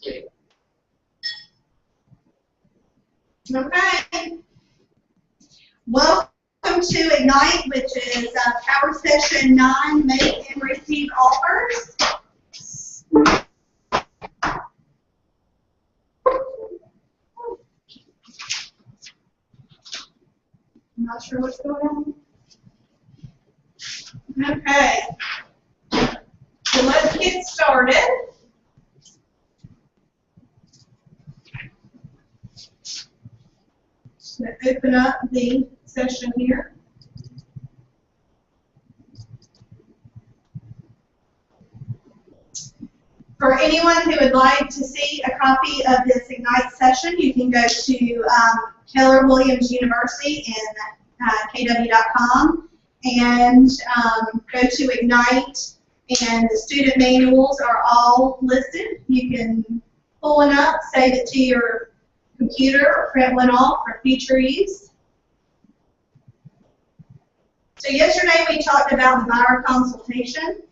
Okay. Welcome to Ignite, which is Power Session 9, Make and Receive Offers. I'm not sure what's going on. Okay. So let's get started. Just going to open up the session here. For anyone who would like to see a copy of this Ignite session, you can go to Keller Williams University in kw.com and go to Ignite, and the student manuals are all listed. You can pull one up, save it to your computer, or print one off for future use. So yesterday we talked about the buyer consultation.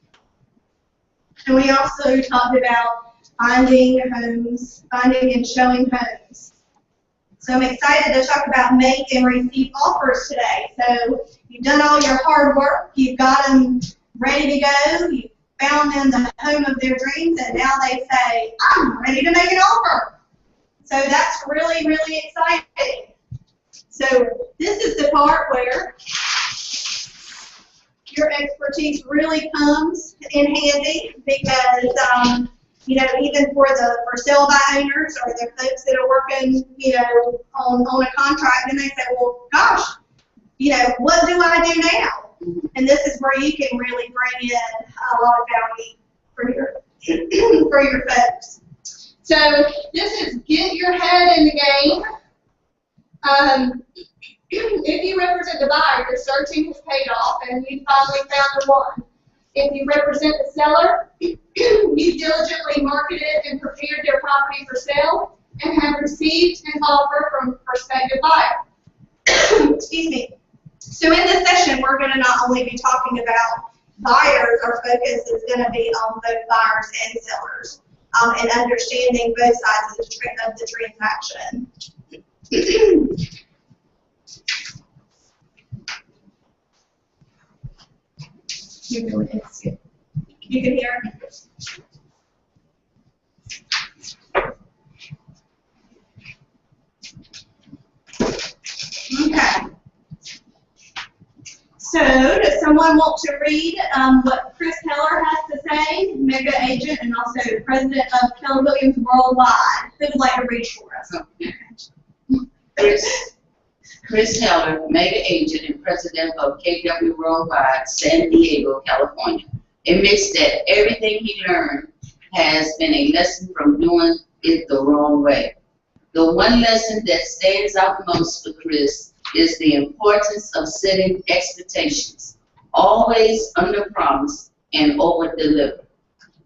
And we also talked about finding homes, finding and showing homes. So I'm excited to talk about make and receive offers today. So you've done all your hard work, you've got them ready to go, you found them the home of their dreams, and now they say, I'm ready to make an offer. So that's really, really exciting. So this is the part where your expertise really comes in handy, because you know, even for sale by owners or the folks that are working, you know, on a contract, and they say, well, gosh, you know, what do I do now? And this is where you can really bring in a lot of value for your folks. So this is get your head in the game. If you represent the buyer, your searching has paid off and you finally found the one. If you represent the seller, you diligently marketed and prepared their property for sale and have received an offer from a prospective buyer. Excuse me. So in this session, we're going to not only be talking about buyers, our focus is going to be on both buyers and sellers, and understanding both sides of the transaction. You can hear me. Okay. So, does someone want to read what Chris Keller has to say, mega agent and also president of Keller Williams Worldwide? Who would like to read for us? Chris Keller, mega agent and president of KW Worldwide, San Diego, California, admits that everything he learned has been a lesson from doing it the wrong way. The one lesson that stands out most for Chris is the importance of setting expectations, always under-promise and over-deliver.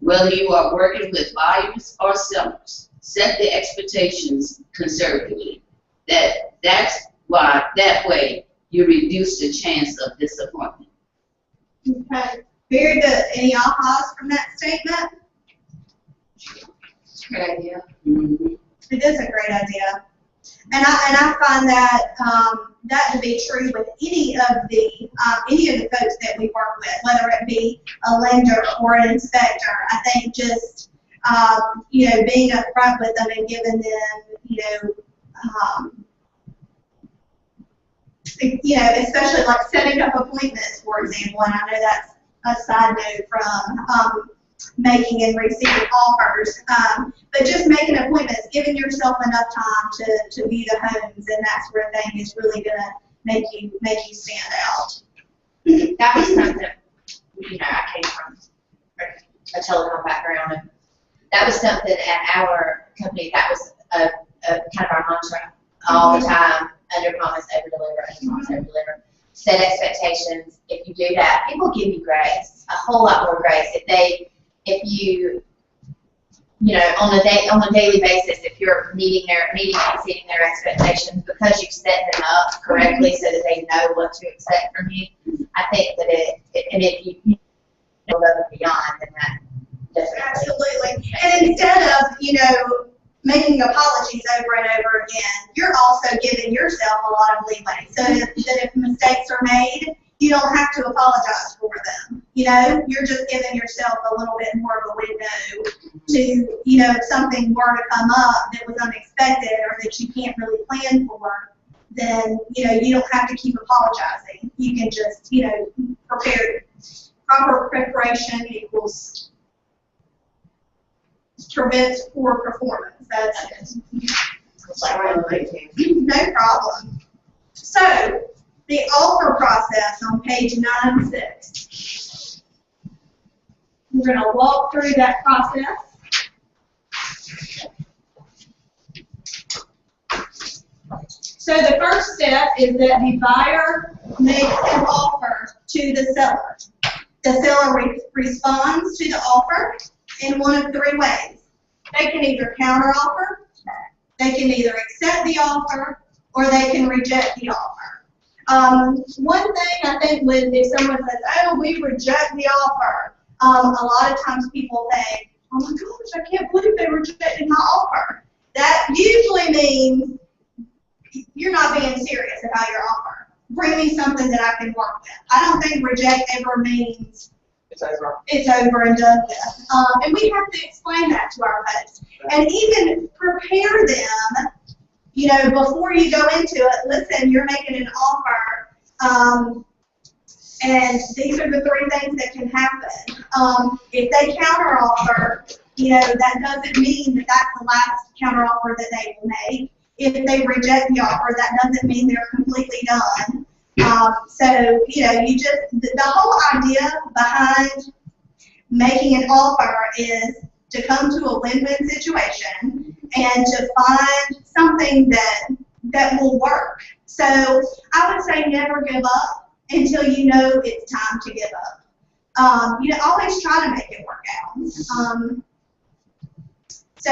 Whether you are working with buyers or sellers, set the expectations conservatively. That way you reduce the chance of disappointment. Okay, very good. Any ahas from that statement? It's a great idea. Mm-hmm. It is a great idea, and I find that that to be true with any of the folks that we work with, whether it be a lender or an inspector. I think just you know, being upfront with them and giving them, you know, especially like setting up appointments, for example, and I know that's a side note from making and receiving offers, but just making appointments, giving yourself enough time to view the homes, and that's where thing is really going to make you stand out. That was something, you know, I came from a telecom background, and that was something at our company that was a kind of our mantra all the time: under promise, over deliver, under promise, over deliver. Set expectations. If you do that, people give you grace, a whole lot more grace. If you know, on a daily basis, if you're meeting and exceeding their expectations because you've set them up correctly so that they know what to expect from you, I think that and if you go above and beyond, then Definitely. Absolutely. And instead of, making apologies over and over again, you're also giving yourself a lot of leeway. So that if mistakes are made, you don't have to apologize for them. You're just giving yourself a little bit more of a window to, if something were to come up that was unexpected or that you can't really plan for, then, you don't have to keep apologizing. You can just, prepare. Proper preparation equals prevents poor performance. That's it. No problem. So, the offer process on page 9-6. We're going to walk through that process. So the first step is that the buyer makes an offer to the seller. The seller responds to the offer in one of 3 ways. They can either counteroffer, they can either accept the offer, or they can reject the offer. One thing I think if someone says, oh, we reject the offer, a lot of times people think, oh my gosh, I can't believe they rejected my offer. That usually means you're not being serious about your offer. Bring me something that I can work with. I don't think reject ever means it's over and done with. And we have to explain that to our folks. And even prepare them, before you go into it, listen, you're making an offer, and these are the 3 things that can happen. If they counteroffer, that doesn't mean that that's the last counteroffer that they will make. If they reject the offer, that doesn't mean they're completely done. So, the whole idea behind making an offer is to come to a win-win situation and to find something that will work. So I would say never give up until you know it's time to give up. Always try to make it work out. So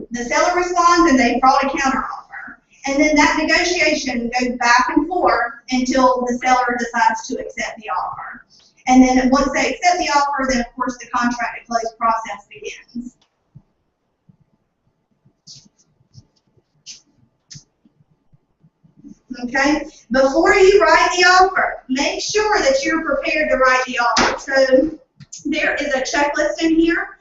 the seller responds and they brought a counteroffer. And then that negotiation goes back and forth until the seller decides to accept the offer. And then once they accept the offer, then of course the contract to close process begins. Okay? Before you write the offer, make sure that you're prepared to write the offer. So there is a checklist in here.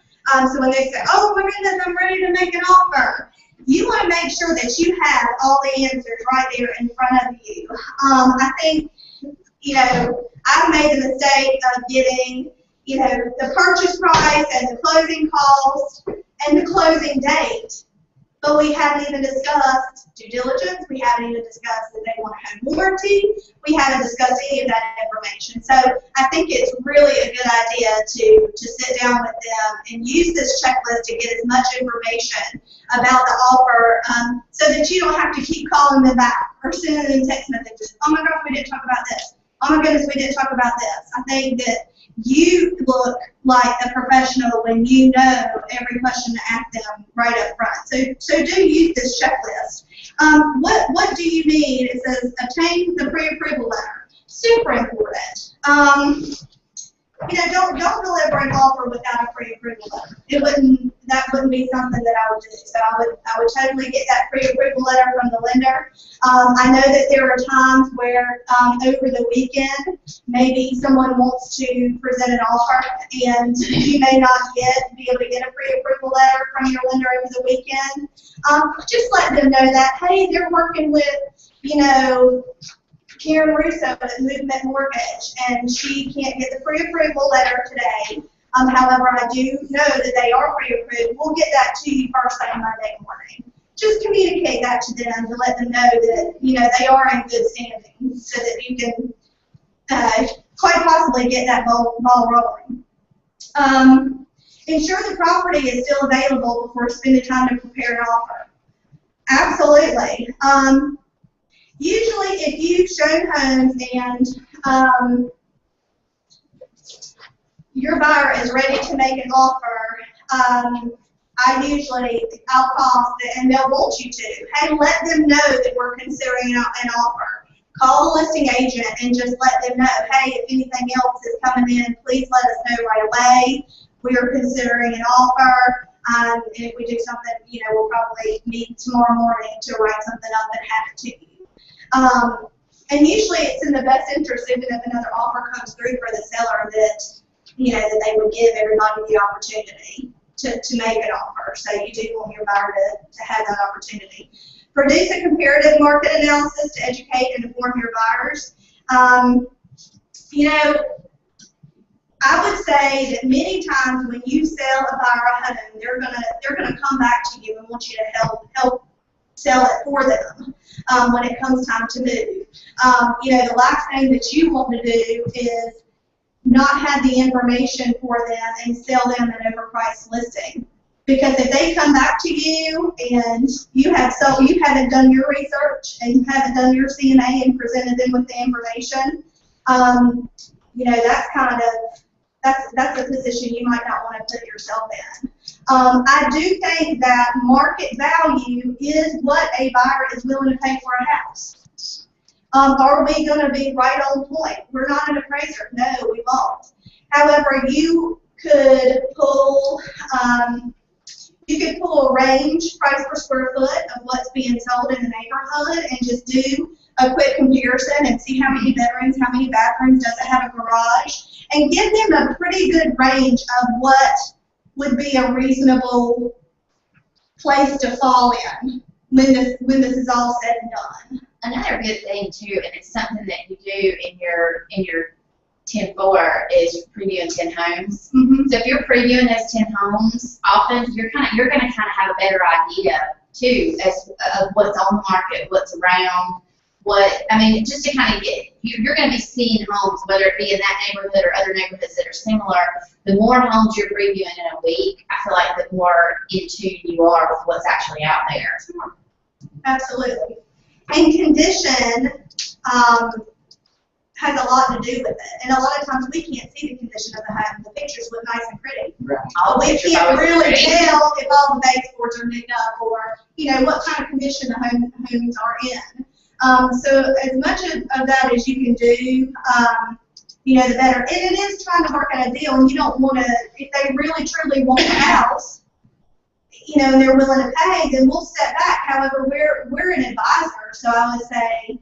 So when they say, oh my goodness, I'm ready to make an offer, you want to make sure that you have all the answers right there in front of you. I think, I've made the mistake of getting, the purchase price and the closing cost and the closing date, but we haven't even discussed due diligence. We haven't even discussed that they want a home warranty. We haven't discussed any of that information. So I think it's really a good idea to sit down with them and use this checklist to get as much information about the offer so that you don't have to keep calling them back or sending them text messages. Oh my gosh, we didn't talk about this. Oh my goodness, we didn't talk about this. I think that you look like a professional when you know every question to ask them right up front. So do use this checklist. What do you need? It says obtain the pre-approval letter. Super important. Don't deliver an offer without a pre-approval letter. That wouldn't be something that I would do. So I would totally get that pre-approval letter from the lender. I know that there are times where over the weekend, maybe someone wants to present an offer and you may not be able to get a pre-approval letter from your lender over the weekend. Just let them know that, hey, they're working with, Karen Russo at Movement Mortgage, and she can't get the pre-approval letter today. However, I do know that they are pre-approved. We'll get that to you first thing Monday morning. Just communicate that to them to let them know that, they are in good standing so that you can quite possibly get that ball rolling. Ensure the property is still available before spending time to prepare an offer. Absolutely. Usually, if you've shown homes and your buyer is ready to make an offer, I'll call and they'll want you to. Hey, let them know that we're considering an offer. call the listing agent and just let them know, hey, if anything else is coming in, please let us know right away. We are considering an offer. And if we do something, we'll probably meet tomorrow morning to write something up and have it to you. And usually it's in the best interest, even if another offer comes through for the seller, that that they would give everybody the opportunity to make an offer. So you do want your buyer to have that opportunity. Produce a comparative market analysis to educate and inform your buyers. I would say that many times when you sell a buyer a home, they're gonna come back to you and want you to help sell it for them when it comes time to move. The last thing that you want to do is not have the information for them and sell them an overpriced listing. Because if they come back to you and you haven't done your research and you haven't done your CMA and presented them with the information, that's a position you might not want to put yourself in. I do think that market value is what a buyer is willing to pay for a house. Are we going to be right on point? We're not an appraiser. No, we won't. However, you could pull a range price per square foot of what's being sold in the neighborhood and just do a quick comparison and see how many bedrooms, how many bathrooms, does it have a garage, and give them a pretty good range of what would be a reasonable place to fall in when this is all said and done. Another good thing too, and it's something that you do in your 10-4 is previewing 10 homes. Mm-hmm. So if you're previewing those 10 homes, often you're going to kind of have a better idea too of what's on the market, what's around, just to kind of get, you're going to be seeing homes, whether it be in that neighborhood or other neighborhoods that are similar. The more homes you're previewing in a week, I feel like the more in tune you are with what's actually out there. Absolutely. And condition has a lot to do with it. And a lot of times we can't see the condition of the home. The pictures look nice and pretty. Right. We can't really tell if all the baseboards are nicked up or, what kind of condition the homes are in. So as much of that as you can do, the better. And it is trying to work out a deal, and you don't want to, if they really truly want the house, and they're willing to pay, then we'll step back. However, we're an advisor, so I would say,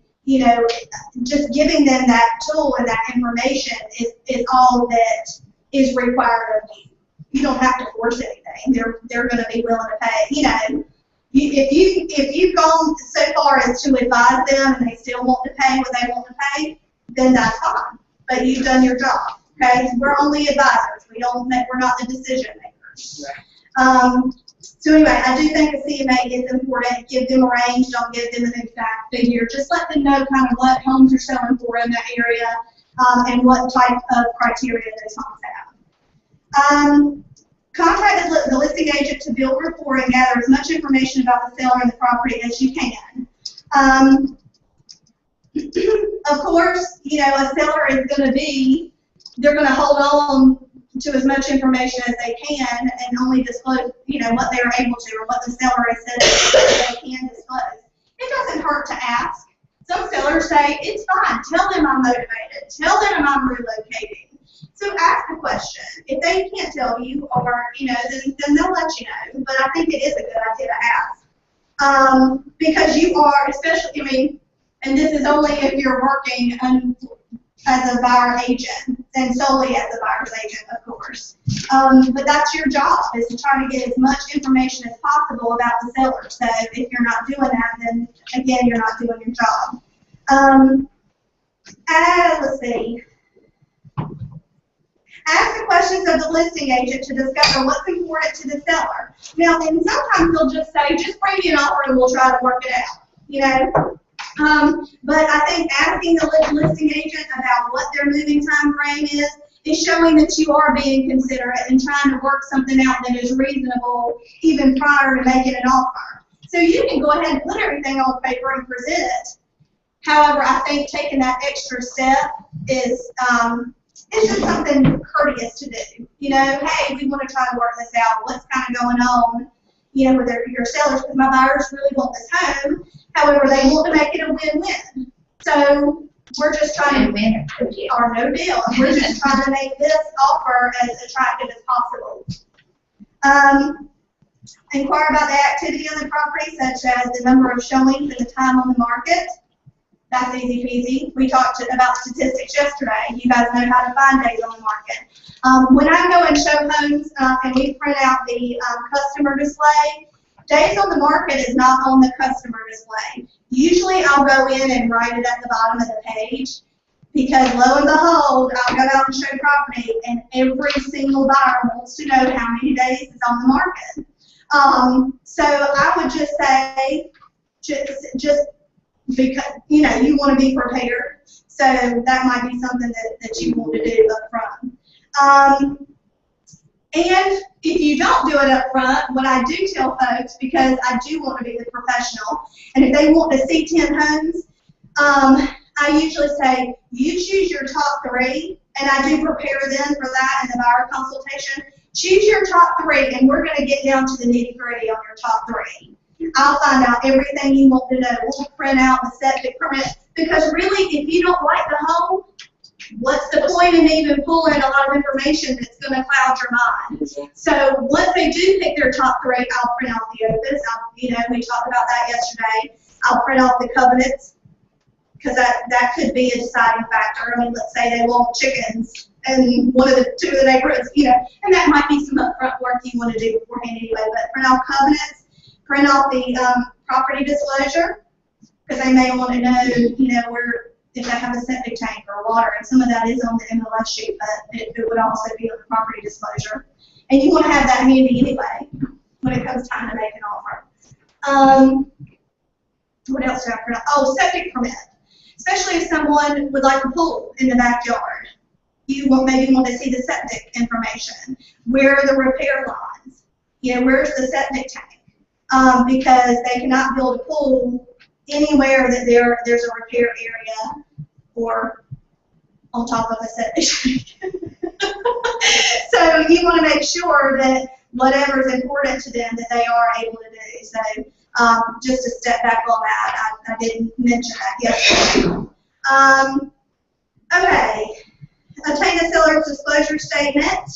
just giving them that tool and that information is all that is required of you. You don't have to force anything. They're going to be willing to pay. If you've gone so far as to advise them and they still want to pay what they want to pay, then that's fine. But you've done your job. Okay, we're only advisors. We're not the decision makers. Right. So anyway, I do think the CMA is important. Give them a range. Don't give them an exact figure. Just let them know kind of what homes are selling for in that area and what type of criteria those homes have. Contact the listing agent to build rapport and gather as much information about the seller and the property as you can. Of course, a seller is they're going to hold on to as much information as they can and only disclose, what they're able to or what the seller has said they can disclose. It doesn't hurt to ask. Some sellers say, it's fine, tell them I'm motivated, tell them I'm relocating. So ask the question. If they can't tell you or, then they'll let you know. But I think it is a good idea to ask. Because you are, especially, and this is only if you're working as a buyer agent and solely as a buyer's agent, of course. But that's your job, is to try to get as much information as possible about the seller. So if you're not doing that, then again, you're not doing your job. Let's see. Ask the questions of the listing agent to discover what's important to the seller. Now, and sometimes they'll just say, just bring me an offer and we'll try to work it out, But I think asking the listing agent about what their moving time frame is showing that you are being considerate and trying to work something out that is reasonable even prior to making an offer. So you can go ahead and put everything on paper and present it. However, I think taking that extra step is it's just something courteous to do. Hey, we want to try to work this out. What's kind of going on, with your sellers, because my buyers really want this home. However, they want to make it a win-win. So we're just trying to Win-win or no deal. or no deal. We're just trying to make this offer as attractive as possible. Inquire about the activity on the property, such as the number of showings and the time on the market. That's easy peasy. We talked about statistics yesterday. You guys know how to find days on the market. When I go and show homes and we print out the customer display, days on the market is not on the customer display. Usually I'll go in and write it at the bottom of the page, because lo and behold, I'll go out and show property and every single buyer wants to know how many days it's on the market. So I would just say, just because, you know, you want to be prepared. So that might be something that you want to do up front. And if you don't do it up front, what I do tell folks, because I do want to be the professional, and if they want to see 10 homes, I usually say, you choose your top 3, and I do prepare them for that in the buyer consultation. Choose your top 3, and we're going to get down to the nitty-gritty on your top 3. I'll find out everything you want to know. We'll print out the septic permit, because really, if you don't like the home, what's the point in even pulling a lot of information that's going to cloud your mind? So once they do pick their top 3, I'll print out the opus. You know, we talked about that yesterday. I'll print out the covenants, because that could be a deciding factor. I mean, let's say they want chickens, and one of the 2 of the neighborhoods, you know, and that might be some upfront work you want to do beforehand anyway. But print out covenants, print out the property disclosure, because they may want to know, you know, where, if they have a septic tank or water, and some of that is on the MLS sheet, but it would also be on the property disclosure. And you want to have that handy anyway when it comes time to make an offer. What else do I print out? Oh, septic permit. Especially if someone would like a pool in the backyard. You maybe want to see the septic information. Where are the repair lines? You know, where's the septic tank? Because they cannot build a pool anywhere that there's a repair area or on top of a septic tank. So you want to make sure that whatever's important to them that they are able to do. So just to step back on that, I didn't mention that yesterday. Okay, obtain the seller's disclosure statement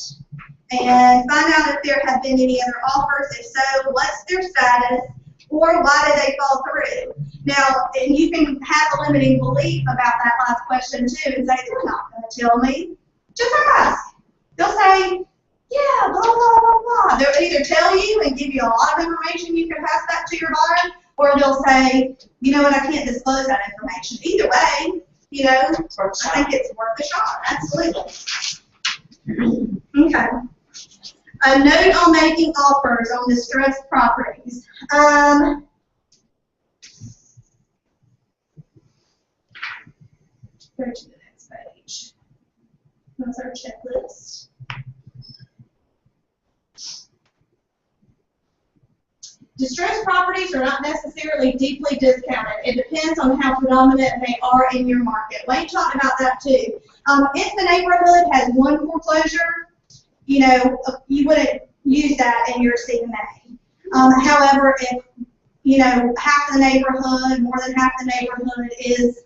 and find out if there have been any other offers. If so, what's their status, or why did they fall through? Now, and you can have a limiting belief about that last question too, and say, they're not going to tell me. Just ask. They'll say, yeah, blah, blah, blah, blah. They'll either tell you and give you a lot of information you can pass back to your buyer, or they'll say, you know what, I can't disclose that information. Either way, you know, I think it's worth a shot. Absolutely. Okay. A note on making offers on distressed properties. Go to the next page. That's our checklist. Distressed properties are not necessarily deeply discounted. It depends on how predominant they are in your market. Wayne talked about that too. If the neighborhood has one foreclosure, you know, you wouldn't use that in your CMA. However, if, you know, half the neighborhood, more than half the neighborhood is,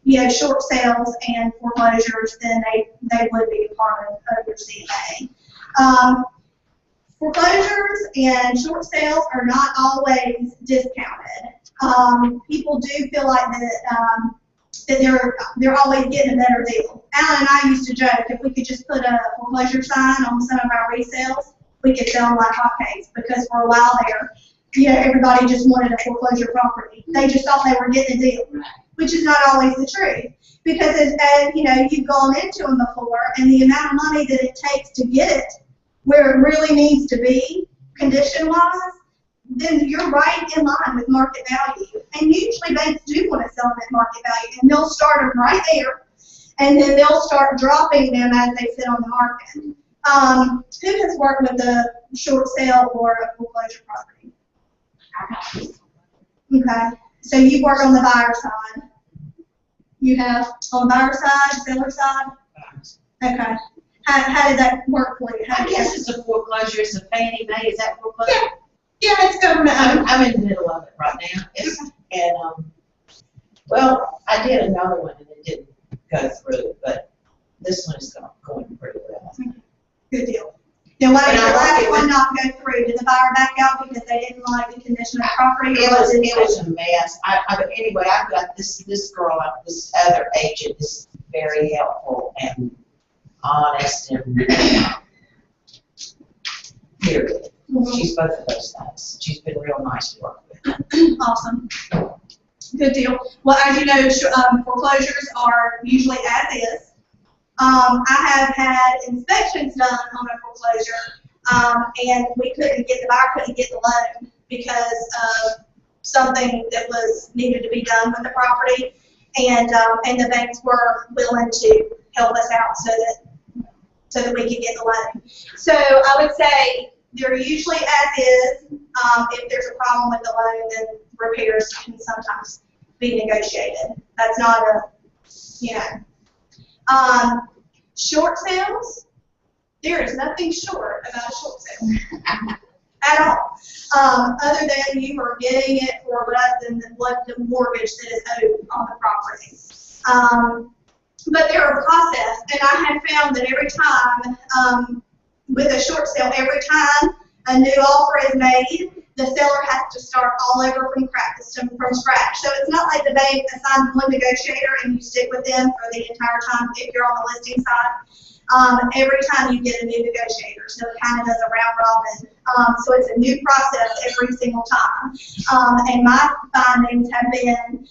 you know, short sales and foreclosures, then they would be a part of your CMA. Foreclosures and short sales are not always discounted. People do feel like that they're always getting a better deal. Alan and I used to joke, if we could just put a foreclosure sign on some of our resales, we could sell them like hotcakes, because for a while there, you know, everybody just wanted a foreclosure property. They just thought they were getting a deal, which is not always the truth. Because as you know, you've gone into them before, and the amount of money that it takes to get it where it really needs to be, condition-wise, then you're right in line with market value. And usually banks do want to sell them at market value, and they'll start them right there, and then they'll start dropping them as they sit on the market. Who has worked with a short sale or a foreclosure property? Okay, so you work on the buyer side. You have on the buyer side, seller side? Okay. How did that work for you? I guess it's a foreclosure, it's a Fannie Mae, is that foreclosure? Yeah, it's government owned. I'm in the middle of it right now. And Well, I did another one and it didn't go through, but this one is going pretty well. Good deal. Then why did And the I like last it one when- not go through? Did the buyer back out because they didn't like the condition of the property? It or was a mess. But anyway, I've got this girl, this other agent is very helpful and honest and period. Mhm. She's both of those things. She's been real nice to work with. Awesome. Good deal. Well, as you know, foreclosures are usually as is. I have had inspections done on a foreclosure, and the buyer couldn't get the loan because of something that was needed to be done with the property, and the banks were willing to help us out so that we could get the loan. So I would say they're usually as is. If there's a problem with the loan, then repairs can sometimes be negotiated. That's not short sales, there is nothing short about a short sale at all. Other than you are getting it for less than what the mortgage that is owed on the property. But they're a process, and I have found that every time, with a short sale, every time a new offer is made, the seller has to start all over from scratch. So it's not like the bank assigns one negotiator and you stick with them for the entire time if you're on the listing side. Every time you get a new negotiator, so it kind of does a round robin. So it's a new process every single time. And my findings have been,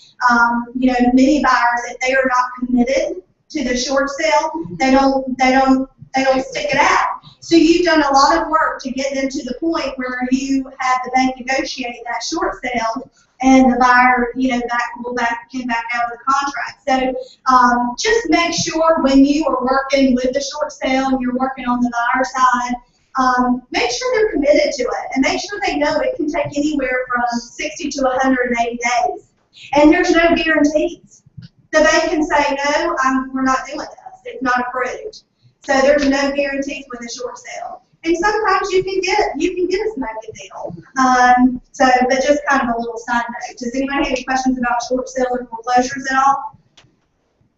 many buyers, if they are not committed to the short sale, they don't stick it out. So you've done a lot of work to get them to the point where you have the bank negotiate that short sale, and the buyer, can back out of the contract. So just make sure when you are working with the short sale and you're working on the buyer side, make sure they're committed to it, and make sure they know it can take anywhere from 60 to 180 days. And there's no guarantees. The bank can say, no, we're not doing this. It's not approved. So there's no guarantees with a short sale. And sometimes you can get a smoking deal. But just kind of a little side note. Does anybody have any questions about short sales or foreclosures at all?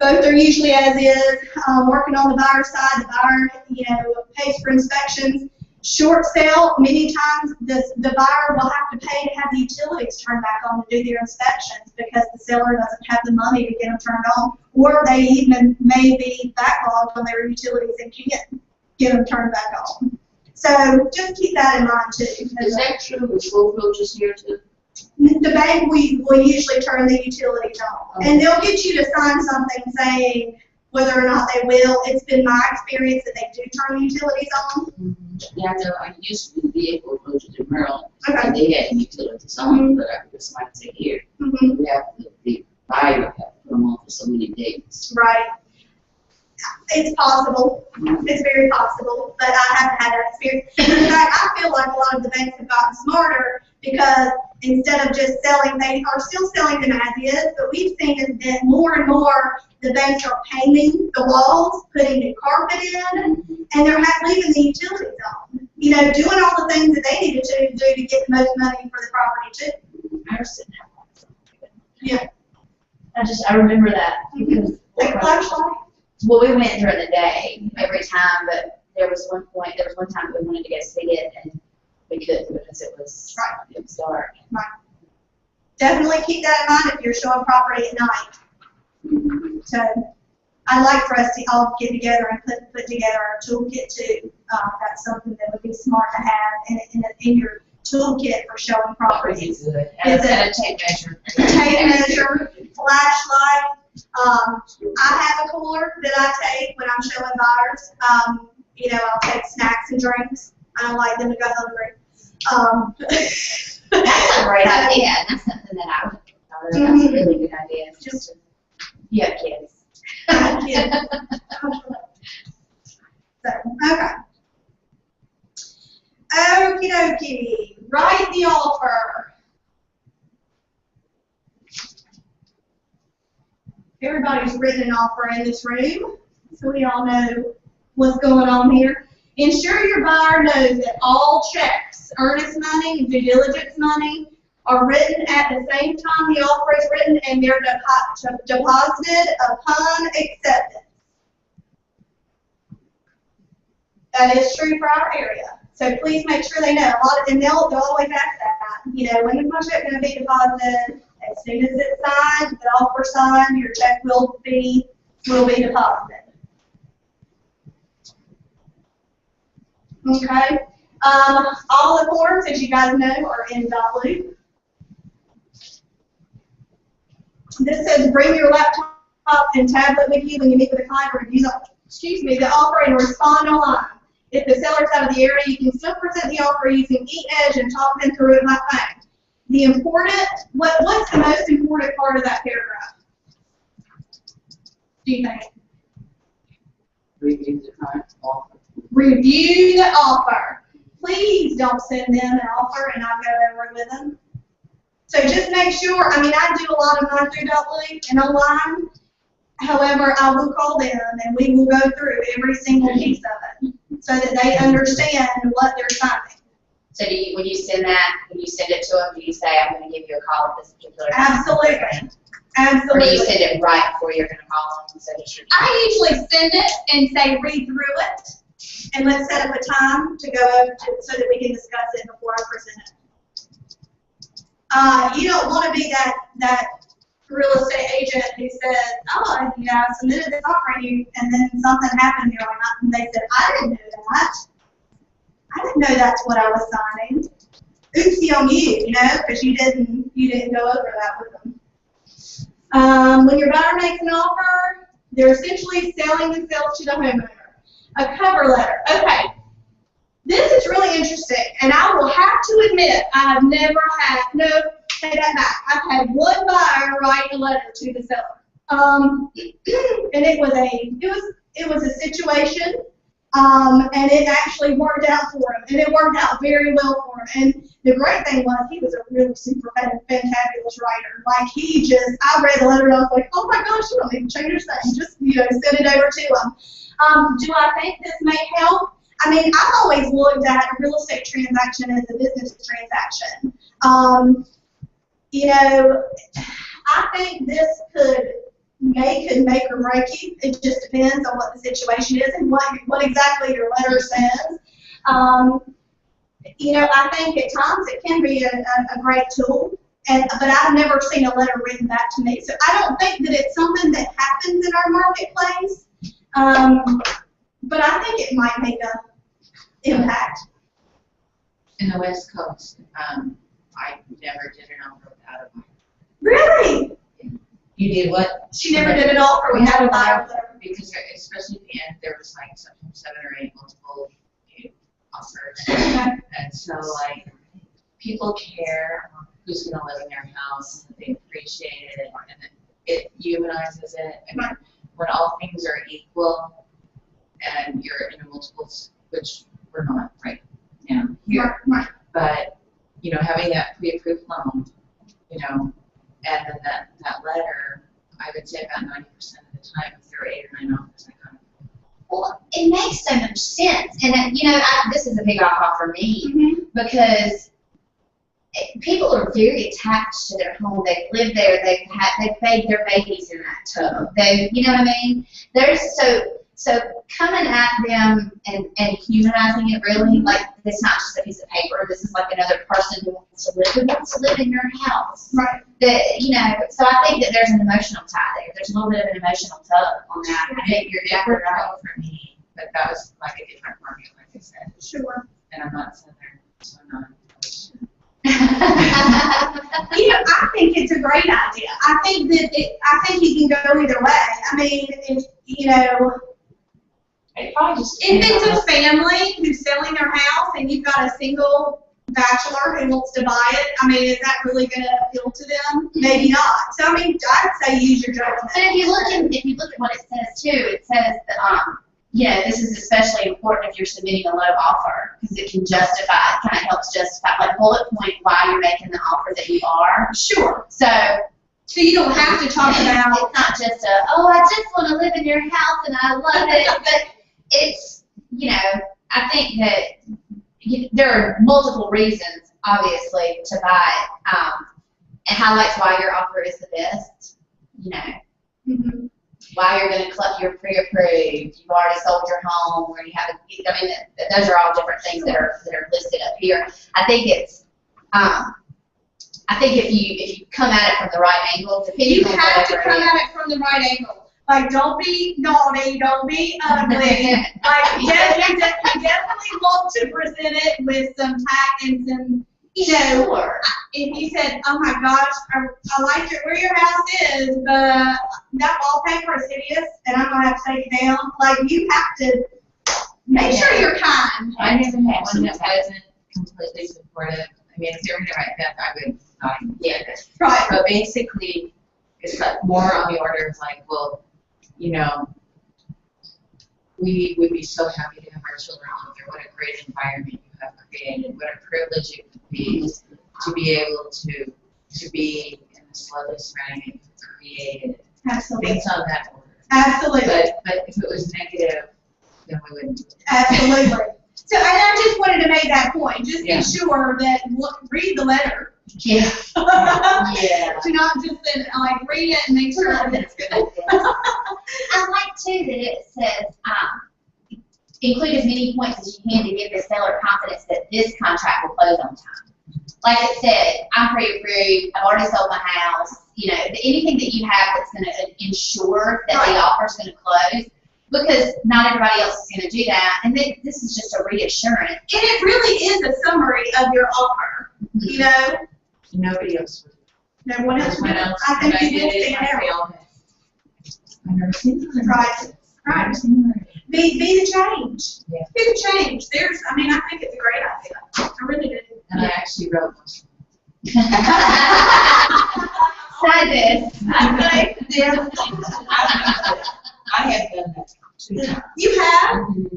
Both are usually as is. Working on the buyer side, the buyer, pays for inspections. Short sale, many times the buyer will have to pay to have the utilities turned back on to do their inspections because the seller doesn't have the money to get them turned on, or they even may be backlogged on their utilities and can't get them turned back on. So just keep that in mind too. Is that true with foreclosures here too? The bank will usually turn the utilities on, and they'll get you to sign something saying whether or not they will. It's been my experience that they do turn the utilities on. Yeah, I used to be able to go to Maryland, Okay. and they had utilities on, but I just might say here, Mm-hmm. we have the buyer have to put them on for so many days. Right. It's possible. It's very possible, but I haven't had that experience. In fact, I feel like a lot of the banks have gotten smarter because instead of just selling, they are still selling them as is, but we've seen that more and more the banks are painting the walls, putting new carpet in, and they're leaving the utilities on. Doing all the things that they needed to do to get the most money for the property too. Ours didn't have one. Yeah. I remember that because, Like a flashlight. well, we went during the day every time, but there was one time that we wanted to go see it and we couldn't because it was dark. Definitely keep that in mind if you're showing property at night. So I'd like for us to all get together and put together a toolkit too. That's something that would be smart to have in your toolkit for showing properties. Pretty good. Is And a tape measure. Tape measure, flashlight. I have a cooler that I take when I'm showing buyers. I'll take snacks and drinks. I don't like them to go hungry. That's a great idea. That's something that I would thought of. That's a really good idea. Just you have kids. Yeah. So, okay. Okie dokie. Write the offer. Everybody's written an offer in this room, so we all know what's going on here. Ensure your buyer knows that all checks, earnest money, due diligence money, are written at the same time the offer is written, and they're deposited upon acceptance. That is true for our area. So please make sure they know. And they'll always ask that. You know, when is my check going to be deposited? As soon as it's signed, the offer signed, your check will be deposited. Okay. All the forms, as you guys know, are in Dotloop. This says bring your laptop and tablet with you when you meet with a client or review the offer and respond online. If the seller's out of the area, you can still present the offer using eEdge and talk them through it by phone. What's the most important part of that paragraph? Do you think? Review the current offer. Review the offer. Please don't send them an offer and I'll go over it with them. So just make sure, I do a lot of mine through Dotloop and online. However, I will call them and we will go through every single piece of it so that they understand what they're signing. So when you send it to them, do you say, I'm going to give you a call at this particular time? Absolutely. Or Absolutely. do you send it right before you're going to call them? So that you're I usually send it and say read through it and let's set up a time to go over to so that we can discuss it before I present it. You don't want to be that real estate agent who says, oh, I submitted this offer and then something happened here and they said, I didn't know that. I didn't know that's what I was signing. Oopsie on you, because you didn't go over that with them. When your buyer makes an offer, they're essentially selling themselves to the homeowner. A cover letter. Okay. This is really interesting, and I will have to admit I have never had, no, take that back. I've had one buyer write a letter to the seller. And it was a situation, and it actually worked out for him, and it worked out very well for him. And the great thing was he was a really super fantabulous writer. Like I read the letter and I was like, oh my gosh, you don't need to change your thing. Just, send it over to him. Do I think this may help? I've always looked at a real estate transaction as a business transaction. I think this could make or break you. It just depends on what the situation is and what exactly your letter says. I think at times it can be a great tool, but I've never seen a letter written back to me. So I don't think that it's something that happens in our marketplace, but I think it might make an impact. In the West Coast, I never did an offer without a buyer. Really? You did what? She never did it all for without a buyer. Because especially at the end, there was like sometimes 7 or 8 multiple offers. And so people care who's going to live in their house, and they appreciate it, and it humanizes it. When all things are equal and you're in a multiples, which we're not right now here, Right. but having that pre-approved loan, and then that letter, I would say about 90% of the time, if there are 8 or 9 offers, I got it. Well, it makes so much sense, and this is a big aha for me because people are very attached to their home. They've lived there. They've fed their babies in that tub. There's so coming at them and humanizing it really, it's not just a piece of paper. This is like another person who wants to live in your house. Right. So I think that there's an emotional tie there. There's a little bit of an emotional tug on that. I think you're exactly right. For me, but that was like a different market, like I said. Sure. And I'm not Southern, so I'm not. I think it's a great idea. I think you can go either way. If it's a family who's selling their house and you've got a single bachelor who wants to buy it, is that really going to appeal to them? Maybe not. So I'd say use your judgment. But if you look at what it says too, it says that this is especially important if you're submitting a low offer because it can justify. It kind of helps justify, bullet point why you're making the offer that you are. Sure. So you don't have to talk about. It's not just I just want to live in your house and I love it, but it's I think that there are multiple reasons obviously, to buy it. It highlights why your offer is the best, you know, Mhm. why you're gonna collect your pre-approved, you've already sold your home, or you haven't, I mean, those are all different things that are listed up here. I think it's, I think if you come at it from the right angle, depending You on have to whatever come it at it from the right angle. Like, don't be naughty, don't be ugly. Like, you definitely want to present it with some tact and some, you know, Sure. if you said, oh my gosh, I like where your house is, but that wallpaper is hideous and I'm gonna have to take it down. Like, you have to make sure you're kind. I never had one that wasn't completely supportive. I mean, if they were gonna write that, I would not even get it. Right. But basically, it's like more on the order of like, well, you know, we would be so happy to have our children live there. What a great environment you have created. What a privilege it would be to be able to be in this lovely surrounding you've created. Absolutely. Things on that order. Absolutely. But if it was negative, then we wouldn't do it. Absolutely. So, and I just wanted to make that point. Just Yeah. be sure that, read the letter. Yeah. Yeah. Do not just then, like, read it and make sure that it's good. I like too that it says, include as many points as you can to give the seller confidence that this contract will close on time. Like it said, I'm pre-approved, I've already sold my house, you know, anything that you have that's gonna ensure that the offer's gonna close, because not everybody else is gonna do that, and then this is just a reassurance. And it really is a summary of your offer, you know? Nobody else would. No one else, Someone else, I think when you did did it, stand I out. failed it. I've never seen that. Right. I've never seen that. Be the change. Yeah. Be the change. I mean, I think it's a great idea. I really do. And I actually wrote most Say this. Okay. Yeah. I have done that 2 times. You have?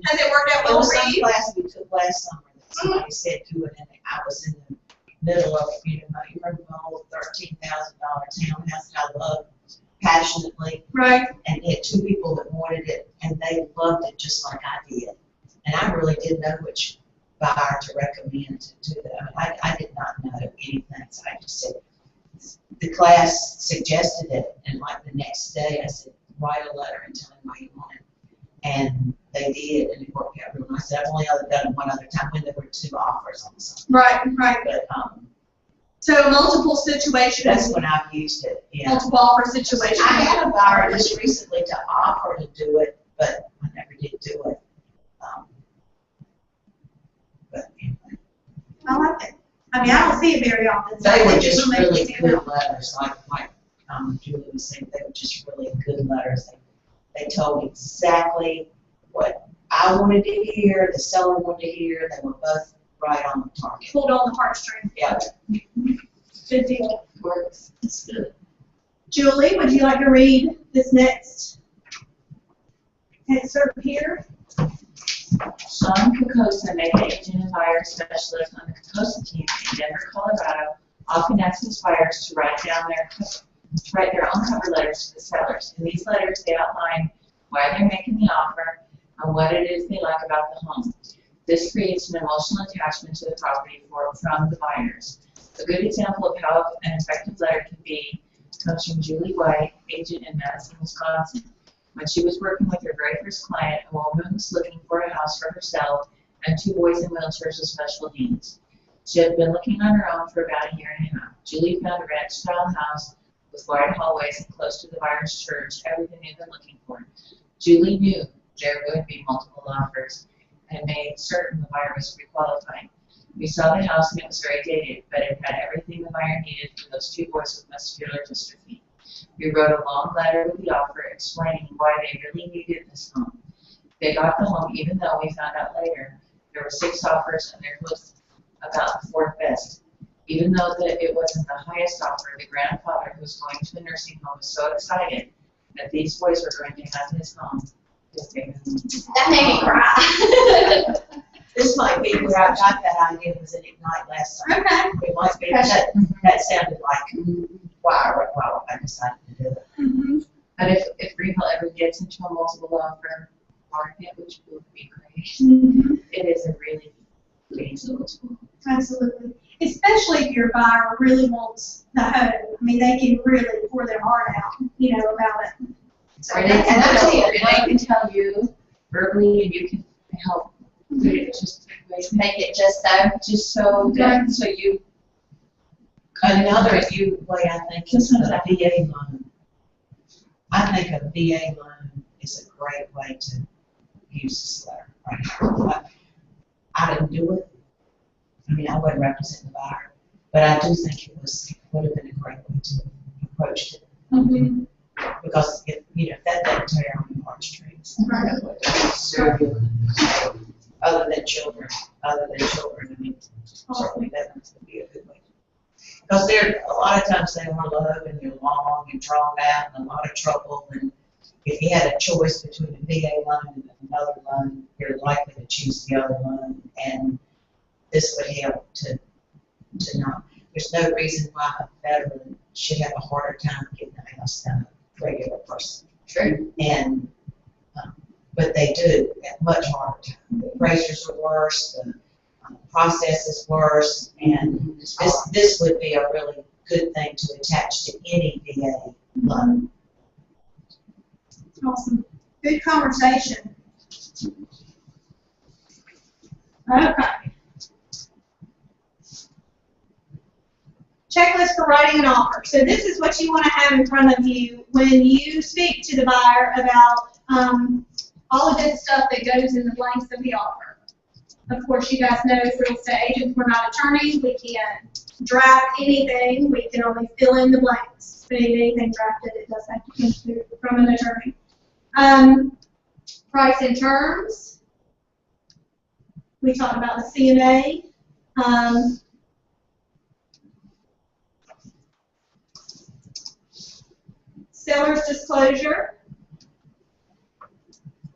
Has it worked out There well was for some you? class we took last summer that somebody said do it, and I was in the middle of, you remember my old $13,000 townhouse that I loved passionately, Right. and it had 2 people that wanted it, and they loved it just like I did. And I really didn't know which buyer to recommend to do that. I mean, I did not know anything, so I just said, the class suggested it, and like the next day I said, write a letter and tell them why you want it. And they did, and it worked out real nice. I've only other done it one other time when there were 2 offers on something. Right, right. But So multiple situations, that's when I've used it, yeah. multiple offer situations. I had a buyer just recently to offer to do it, but I never did do it. But anyway, I like it. I mean, I don't see it very often. so I they were think it just will make really it stand out. good letters, like Julie was saying, they were just really good letters. They told exactly what I wanted to hear, the seller wanted to hear, they were both right on the target. Pulled on the heartstrings. Yeah. Good deal. works. It's good. Julie, would you like to read this next excerpt here? Sean Kokosa, mega agent and buyer specialist on the Kokosa team in Denver, Colorado, often asks his buyers to write their own cover letters to the sellers. In these letters, they outline why they're making the offer and what it is they like about the home. This creates an emotional attachment to the property from the buyers. A good example of how an effective letter can be comes from Julie White, agent in Madison, Wisconsin. When she was working with her very first client, a woman was looking for a house for herself and 2 boys in wheelchairs with special needs. She had been looking on her own for about a year and a half. Julie found a ranch-style house with wide hallways and close to the buyer's church, everything they'd been looking for. Julie knew there would be multiple offers and made certain the buyer was pre-qualifying. We saw the house and it was very dated, but it had everything the buyer needed for those 2 boys with muscular dystrophy. We wrote a long letter with the offer explaining why they really needed this home. They got the home even though we found out later there were 6 offers and theirs was about the 4th best. Even though it wasn't the highest offer, the grandfather who was going to a nursing home was so excited that these boys were going to have his home. That made me cry. This might be where I got that idea, was at Ignite last summer. Okay. It might be, that sounded like why I decided to do it. Mm-hmm. But if Greenville ever gets into a multiple offer market, which would be great, Mm-hmm. it is a really great tool. Absolutely. especially if your buyer really wants the home. I mean, they can really pour their heart out, about it. So Or they that's can another tell you, tip. and they can tell you verbally, and you can help put it just Make it just so. so you. Another way I think is a VA loan. I think a VA loan is a great way to use this letter right now. I didn't do it. I mean, I wasn't representing the buyer, but I do think it would have been a great way to approach it. Mhm. Because if that doesn't tear on your heartstrings. Right. Serve you, other than children, I mean, certainly that would be a good way. Because there, a lot of times they are low and they're long and drawn out and a lot of trouble. And if you had a choice between a VA loan and another loan, you're likely to choose the other loan. And this would help to not. There's no reason why a veteran should have a harder time getting a house done than a regular person. True. And but they do at much harder time. The appraisers are worse. The process is worse, and this would be a really good thing to attach to any VA loan. Awesome. Good conversation. Okay. Checklist for writing an offer. So this is what you want to have in front of you when you speak to the buyer about all the good stuff that goes in the blanks of the offer. Of course, you guys know as real estate agents, we're not attorneys. We can't draft anything. We can only fill in the blanks. If anything drafted, it does have to come through from an attorney. Price and terms. We talked about the CMA. Seller's disclosure.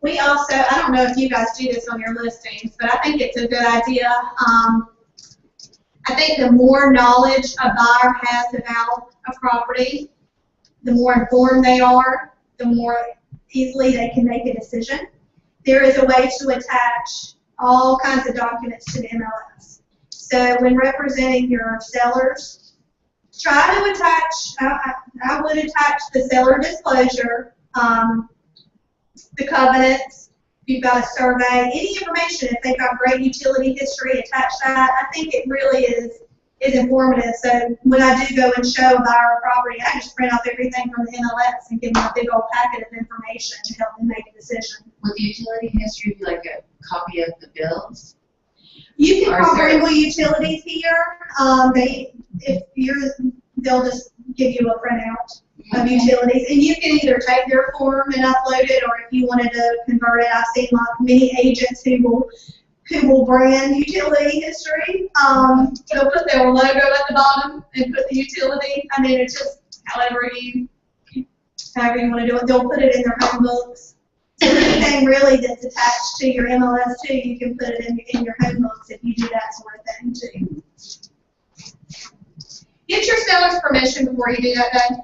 We also, I don't know if you guys do this on your listings, but I think it's a good idea. I think the more knowledge a buyer has about a property, the more informed they are, the more easily they can make a decision. There is a way to attach all kinds of documents to the MLS. So when representing your sellers, try to attach, I would attach the seller disclosure, the covenants, if you've got a survey, any information, if they've got great utility history, attach that. I think it really is informative. So when I do go and show a buyer a property, I just print off everything from the MLS and give them a big old packet of information to help them make a decision. With the utility history, be like a copy of the bills. You can Or is call there- Greenville Utilities here. They'll just give you a printout of utilities, and you can either take their form and upload it, or if you wanted to convert it, I've seen like many agents who will brand utility history. They'll put their logo at the bottom and put the utility. I mean, it's just however you want to do it. They'll put it in their home books. So anything really that's attached to your MLS too, you can put it in your home books if you do that sort of thing too. Get your seller's permission before you do that, Dave.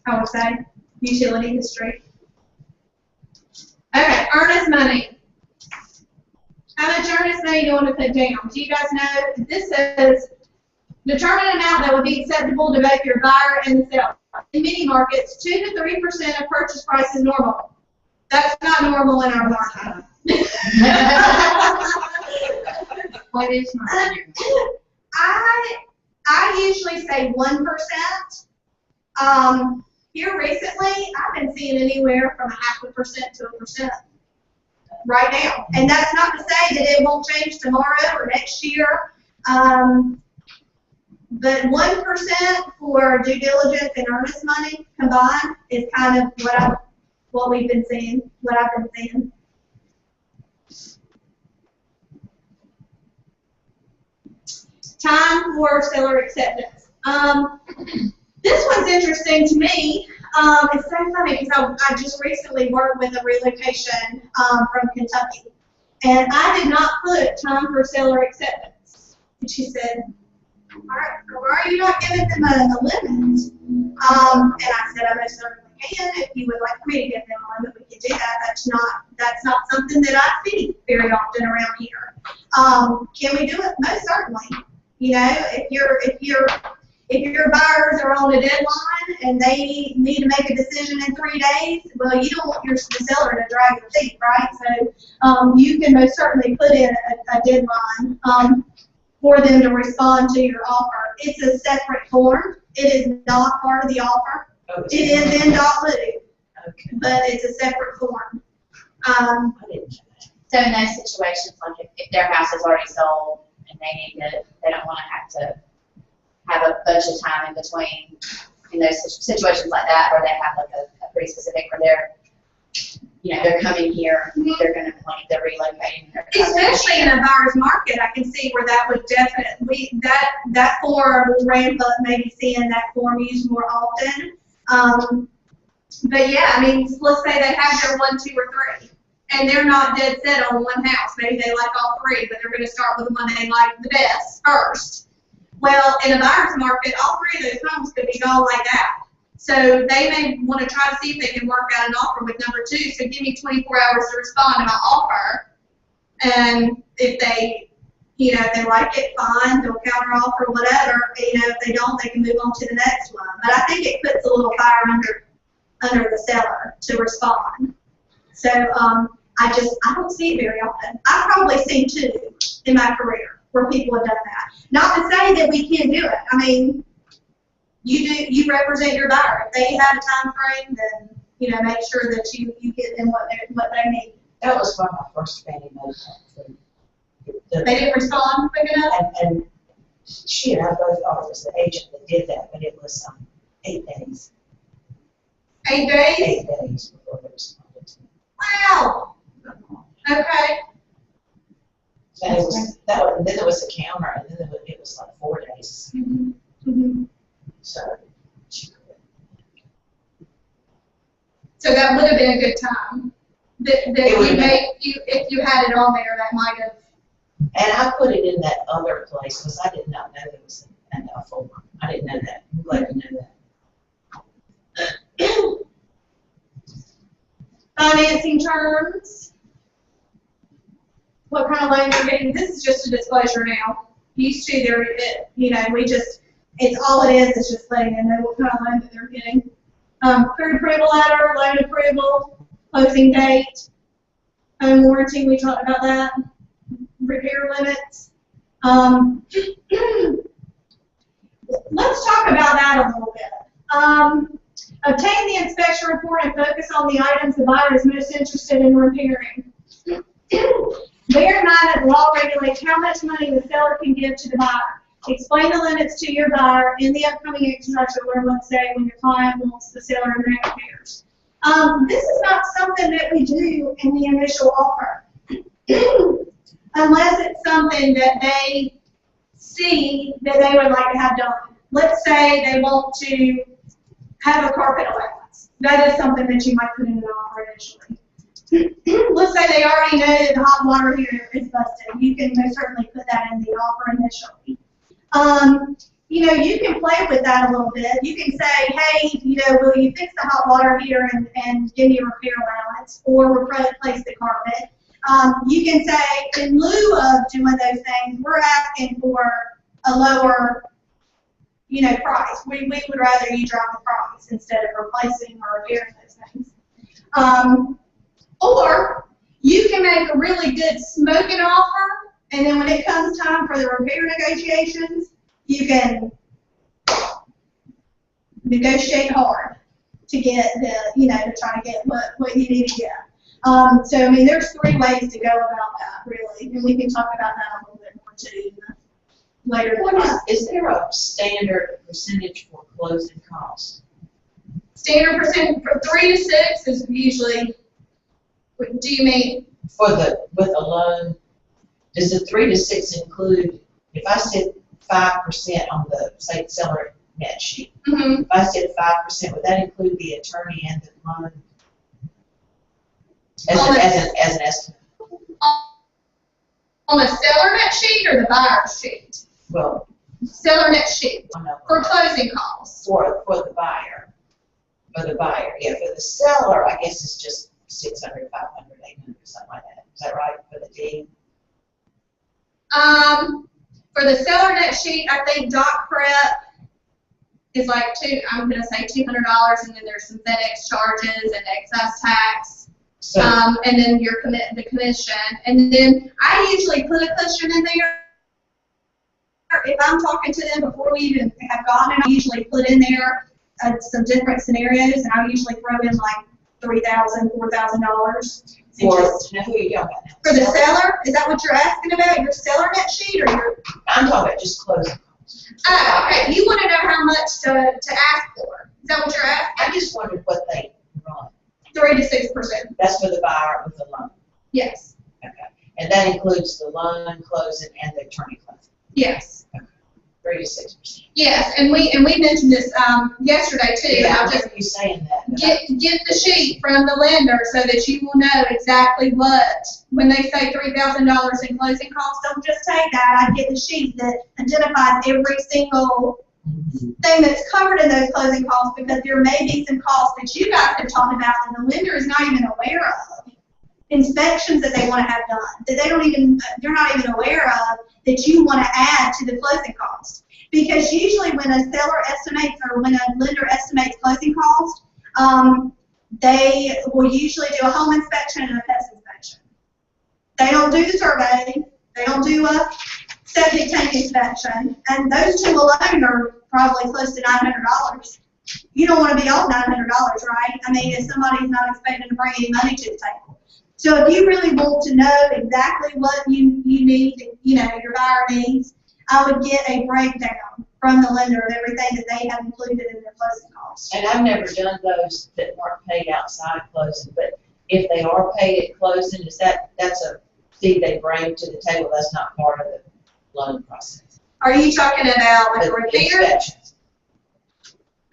I would say utility history. Okay, earnest money. How much earnest money do you want to put down? Do you guys know this says determine an amount that would be acceptable to both your buyer and the seller. In many markets, 2 to 3% of purchase price is normal. That's not normal in our market. What is normal? I usually say 1%. Here recently, I've been seeing anywhere from 0.5% to 1% right now. And that's not to say that it won't change tomorrow or next year. But 1% for due diligence and earnest money combined is kind of what we've been seeing, what I've been seeing. Time for seller acceptance. This one's interesting to me. It's so funny because I just recently worked with a relocation from Kentucky, and I did not put time for seller acceptance. And she said, why are you not giving them a limit? And I said, I most certainly can. If you would like for me to give them a limit, we can do that. That's not something that I see very often around here. Can we do it? Most certainly. You know, if your buyers are on a deadline and they need to make a decision in 3 days, well, you don't want the seller to drag their feet, right? So you can most certainly put in a deadline for them to respond to your offer. It's a separate form. It is not part of the offer. Oh, It is in .lu, Okay. but it's a separate form. I didn't know that. So in those situations, like if their house is already sold and they don't want to have a bunch of time in between, in those situations like that, where they have like a pretty specific, where they're coming here, they're going to like, they're relocating. Especially in a buyer's market, I can see where that would definitely, that form will ramp up, maybe seeing that form used more often. But yeah, I mean, let's say they have their 1, 2, or 3, and they're not dead set on one house. Maybe they like all 3, but they're going to start with the one they like the best first. Well, in a buyer's market, all 3 of those homes could be gone like that. So they may want to try to see if they can work out an offer with number 2. So give me 24 hours to respond to my offer. And if they, if they like it, fine, they'll counter offer, whatever. If they don't, they can move on to the next one. But I think it puts a little fire under the seller to respond. So I don't see it very often. I've probably seen 2 in my career where people have done that. Not to say that we can't do it. I mean, you represent your buyer. If they have a time frame, then make sure that you get them what they need. That was one of my first Fannie Mae things. They didn't respond quick enough. And she and I both thought it was the agent that did that, but it was 8 days. 8 days? 8 days before they responded to me. Wow. Okay. And it was then there was a counter, and then it was like 4 days. Mm-hmm. Mm-hmm. So she quit. So that would have been a good time. If you had it on there, that might have. And I put it in that other place because I did not know there was a form. I didn't know that. I'm glad to know that. Financing terms. What kind of loan you're getting? This is just a disclosure now. Used to, it's all it is. It's just letting them know what kind of loan that they're getting. Pre-approval letter, loan approval, closing date, home warranty. We talked about that. Repair limits. Let's talk about that a little bit. Obtain the inspection report and focus on the items the buyer is most interested in repairing. Bear in mind that the law regulates how much money the seller can give to the buyer. Explain the limits to your buyer in the upcoming instruction, or let's say when your client wants the seller to make repairs. This is not something that we do in the initial offer. Unless it's something that they see that they would like to have done. Let's say they want to have a carpet allowance. That is something that you might put in an offer initially. Let's say they already know that the hot water heater is busted. You can most certainly put that in the offer initially. You can play with that a little bit. You can say, hey, will you fix the hot water heater and give me a repair allowance, or replace the carpet? You can say, in lieu of doing those things, we're asking for a lower, price. We would rather you drop the price instead of replacing or repairing those things. Or you can make a really good smoking offer, and then when it comes time for the repair negotiations, you can negotiate hard to get to try to get what you need to get. So, I mean, there's 3 ways to go about that, really, and we can talk about that a little bit more, too, later. Is there a standard percentage for closing costs? Standard percent for 3 to 6 is usually, what do you mean? With a loan, does the 3 to 6 include, if I said 5% on the, say, seller net sheet, Mm-hmm. if I said 5%, would that include the attorney and the loan? As an estimate? On the seller net sheet or the buyer sheet? Well, Seller net sheet no, for closing costs. for the buyer. For the buyer, yeah. For the seller, I guess it's just 600, 500, 800, something like that. Is that right for the deed? For For the seller net sheet, I think doc prep is like I'm gonna say $200, and then there's some FedEx charges and excise tax, So, and then the commission, and then I usually put a cushion in there. If I'm talking to them before we even have gotten it, I usually put in there some different scenarios, and I usually throw in like $3,000, $4,000. now who are you talking about now? For the seller, is that what you're asking about? Your seller net sheet or your? I'm talking about just closing costs. Oh, okay. You want to know how much to ask for? Is that what you're asking? I just wondered what they run. 3 to 6%. That's for the buyer with the loan. Yes. Okay. And that includes the loan closing and the attorney closing. Yes. 3 to 6%. Yes, and we mentioned this yesterday too. Yeah, I I'll just remember you saying that. but I- get the sheet from the lender so that you will know exactly what, when they say $3,000 in closing costs, don't just take that. I get the sheet that identifies every single thing that's covered in those closing costs, because there may be some costs that you guys have talked about and the lender is not even aware of. Inspections that they want to have done, that they're not even aware of, that you want to add to the closing cost. Because usually when a seller estimates, or when a lender estimates closing cost, they will usually do a home inspection and a pest inspection. They don't do the survey, they don't do a septic tank inspection, and those two alone are probably close to $900. You don't want to be owed $900, right? I mean, if somebody's not expecting to bring any money to the table. So if you really want to know exactly what you need, your buyer needs, I would get a breakdown from the lender of everything that they have included in their closing costs. And I've never done those that weren't paid outside closing, but if they are paid at closing, that's a fee they bring to the table, that's not part of the loan process. Are you talking about like The a repair? inspections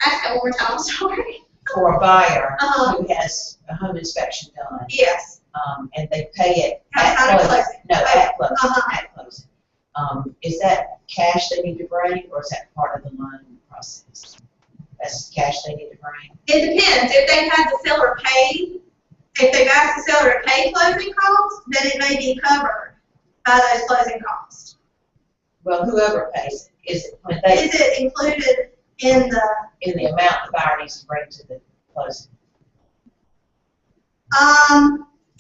Ask that one more time, sorry. for a buyer Uh-huh. who has a home inspection done, Yes. and they pay it at Outside of closing. closing. No, at closing, Uh-huh. at closing. Is that cash they need to bring, or is that part of the loan process? That's cash they need to bring? It depends. If they've had the seller pay, if they've asked the seller to pay closing costs, then it may be covered by those closing costs. Well, whoever pays it, is it when they, Is it included in in the amount the buyer needs to bring to the closing?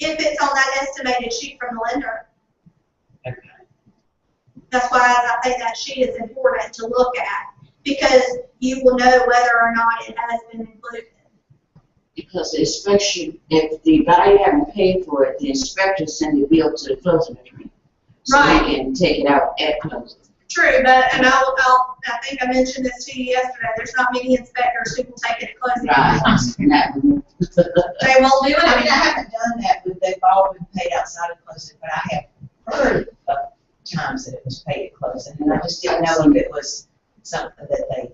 if it's on that estimated sheet from the lender? Okay. That's why I think that sheet is important to look at, because you will know whether or not it has been included. Because the inspection, if the buyer haven't paid for it, the inspector send the bill to the closing attorney. So Right. they can take it out at closing. True, but, and I think I mentioned this to you yesterday, there's not many inspectors who will take it at closing. Right. They won't do it. I mean, I haven't done that, but they've all been paid outside of closing, but I have heard of times that it was paid at closing, and I just didn't know if it was something that they,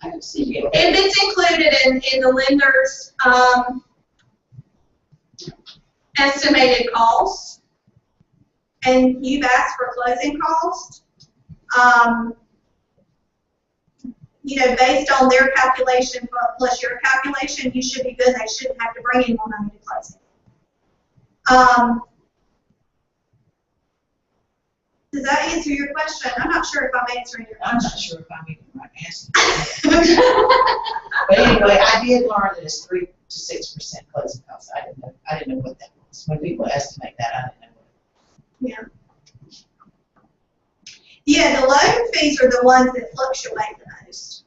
I can see it. If it's included in the lender's, estimated costs, and you've asked for closing costs, based on their calculation plus your calculation, you should be good. They shouldn't have to bring any more money to closing. Does that answer your question? I'm not sure if I'm answering your I'm question. not sure if I'm even right answer. But anyway, I did learn that it's 3 to 6% closing costs. I didn't know what that was. When people estimate that, I didn't know what. Yeah. Yeah, the loan fees are the ones that fluctuate the most.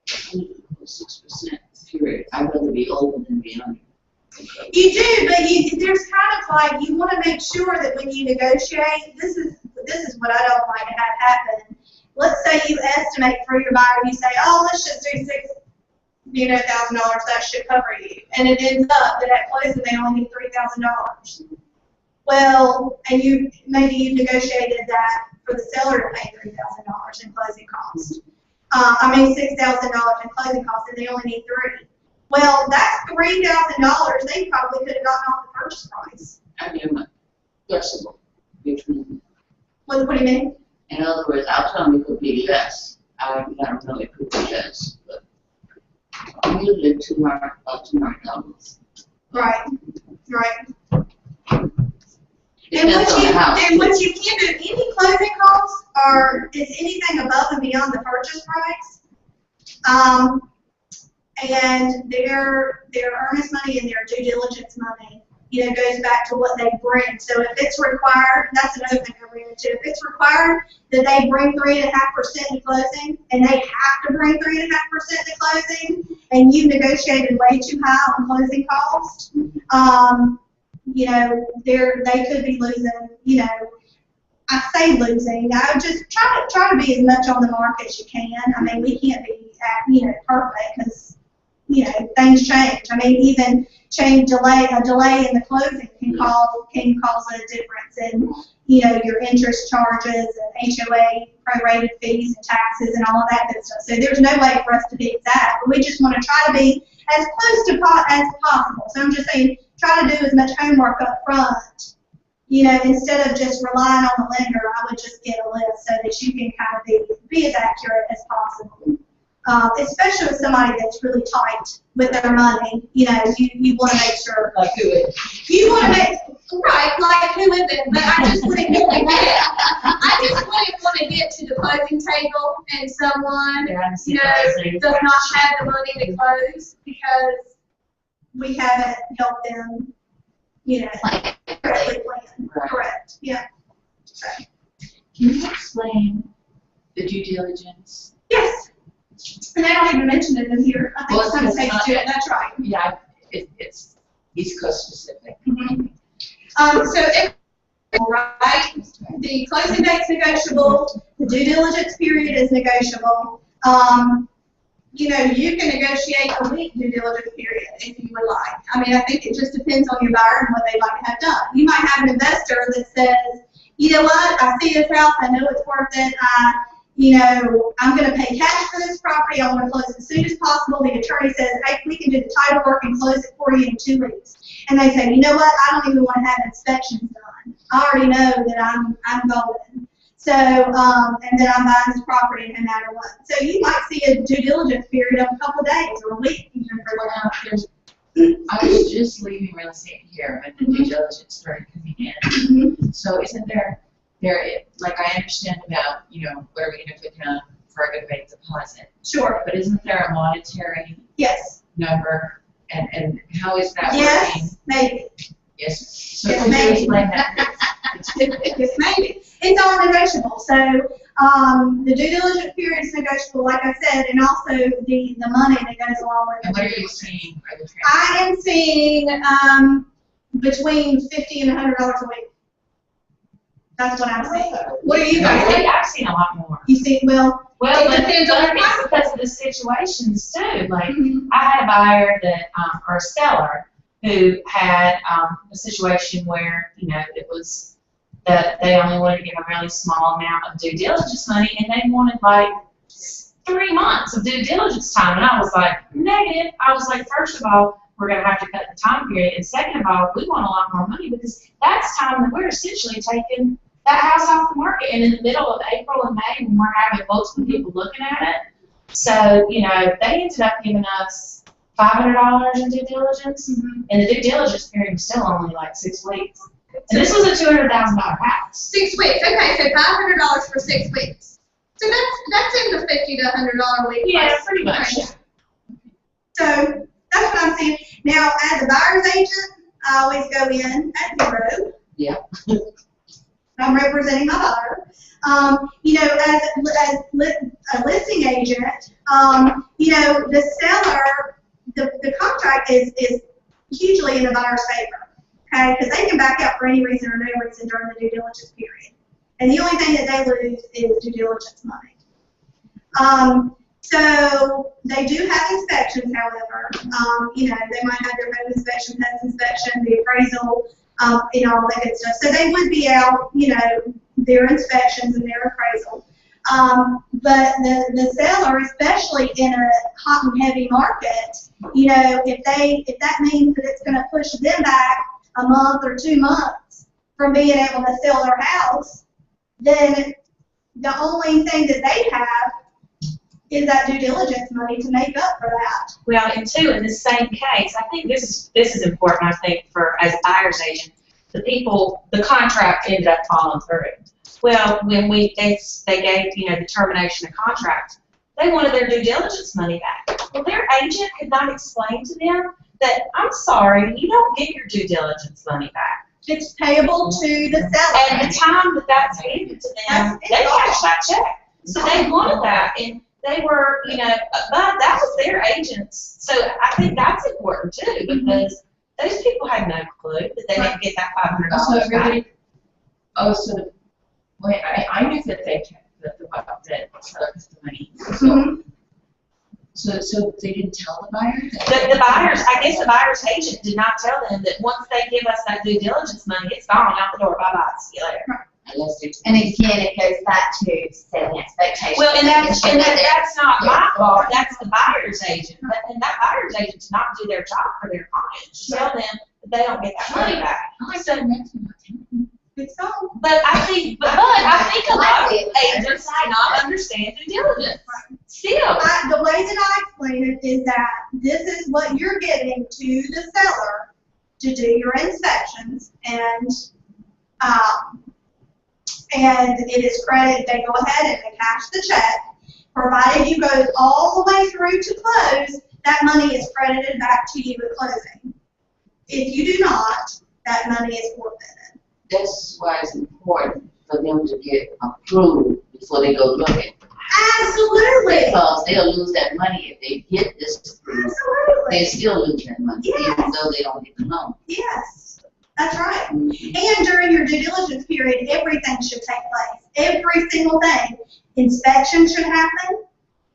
6% period. I'd rather be over than be under. You do, but there's kind of like, you want to make sure that when you negotiate, this is what I don't like to have happen. Let's say you estimate for your buyer, you say, oh, let's just do $6,000, that should cover you. And it ends up that at closing they only need $3,000. Well, and maybe you negotiated that for the seller to pay $3,000 in closing costs. $6,000 in closing costs, and they only need $3,000. Well, that's $3,000 they probably could have gotten off the purchase price. I mean, I'm flexible between. What do you mean? In other words, I'll tell them it could be less. I don't know it could be less, but usually $200. Right. Depends on the house. And what you can do, any closing costs is anything above and beyond the purchase price. And their earnest money and their due diligence money, goes back to what they bring. So if it's required, that's another thing I ran into. If it's required that they bring 3.5% to closing, and they have to bring 3.5% to closing, and you've negotiated way too high on closing costs, they could be losing, I say losing. I would just try to be as much on the market as you can. I mean, we can't be perfect because things change. I mean, even a delay in the closing can cause a difference in your interest charges and HOA prorated fees and taxes and all of that good stuff. So there's no way for us to be exact, but we just want to try to be as close to as possible. So I'm just saying, try to do as much homework up front. Instead of just relying on the lender, I would just get a list so that you can kind of be as accurate as possible. Especially with somebody that's really tight with their money, you want to make sure. Like who is? You want to make, right, like who is it? But I just wouldn't want to get to the closing table and someone, does not have the money to close because we haven't helped them, correctly plan. Correct, yeah. So. Can you explain the due diligence? Yes. And I don't even mention it in here. I think some states do it. That's right. Yeah, it's East Coast specific. Mm-hmm. The closing date's negotiable. The due diligence period is negotiable. You can negotiate a week due diligence period if you would like. I mean, I think it just depends on your buyer and what they like to have done. You might have an investor that says, you know what, I see this house, I know it's worth it. I'm going to pay cash for this property. I want to close as soon as possible. The attorney says, hey, we can do the title work and close it for you in 2 weeks. And they say, you know what, I don't even want to have inspections done. I already know that I'm going. So, and then I'm buying this property no matter what. So you might see a due diligence period of a couple of days or a week even for that. I was just leaving real estate here when the due diligence started coming in. So isn't there, like I understand about, what are we going to put down for a good faith deposit? Sure. But isn't there a monetary number? And how is that working? Yes, maybe. Yes. So Yes, can you maybe. explain that? Yes, maybe. It's all negotiable. So the due diligence period is negotiable, like I said, and also the money that goes along with it. And what are you seeing? I am seeing between $50 and $100 a week. That's what I'm seeing. What are you guys seeing? I've seen a lot more. You see, well, Well, it depends on the it's because of the situations too. Like I had a buyer that, or a seller who had a situation where it was that they only wanted to give a really small amount of due diligence money, and they wanted like 3 months of due diligence time, and I was like, negative. I was like, first of all, we're going to have to cut the time period, and second of all, we want a lot more money because that's time that we're essentially taking that house off the market, and in the middle of April and May when we're having multiple people looking at it. So, they ended up giving us $500 in due diligence, and the due diligence period was still only like 6 weeks. And this was a $200,000 house. 6 weeks. Okay, so $500 for 6 weeks. So that's in the $50 to $100 a week. Yeah, pretty much. So that's what I'm saying. Now, as a buyer's agent, I always go in at zero. Yeah. I'm representing my buyer. As a listing agent, the seller, the contract is hugely in the buyer's favor, okay? Because they can back out for any reason or no reason during the due diligence period. And the only thing that they lose is due diligence money. So they do have inspections, however. They might have their home inspection, pest inspection, the appraisal, all that good stuff. So they would be out, their inspections and their appraisal. But the seller, especially in a hot and heavy market, if that means that it's going to push them back a month or 2 months from being able to sell their house, then the only thing that they have is that due diligence money to make up for that. Well, and two, in the same case, I think this is important. I think for as a buyer's agent, the contract ended up falling through. Well, when they gave, the termination of contract, they wanted their due diligence money back. Well, their agent could not explain to them that, I'm sorry, you don't get your due diligence money back. It's payable to the seller. And the time that that's given to them, they cashed that check. So they wanted that, and they were, but that was their agents. So I think that's important too, because those people had no clue that they didn't get that $500 So back. everybody, wait, I knew that they kept, that seller gets the money. So they didn't tell the buyer? The buyers, I guess the buyer's agent did not tell them that once they give us that due diligence money, it's gone out the door, bye-bye, see you later. Unless they. And again, it goes back to setting expectations. Well, and that's not my Yeah. fault, that's the buyer's agent, and that buyer's agent did not do their job for their clients, to tell them that they don't get that money back. I said next one. It's gone. But I think a lot of agents do not understand due diligence, still. The way that I explain it is that this is what you're getting to the seller to do your inspections, and it is credited. They go ahead and they cash the check, provided you go all the way through to close. That money is credited back to you at closing. If you do not, that money is forfeited. That's why it's important for them to get approved before they go looking. Absolutely. Because they'll lose that money if they get this approved. Absolutely. They still lose that money, Yes. even though they don't get the loan. Yes, that's right. And during your due diligence period, everything should take place. Every single thing. Inspection should happen.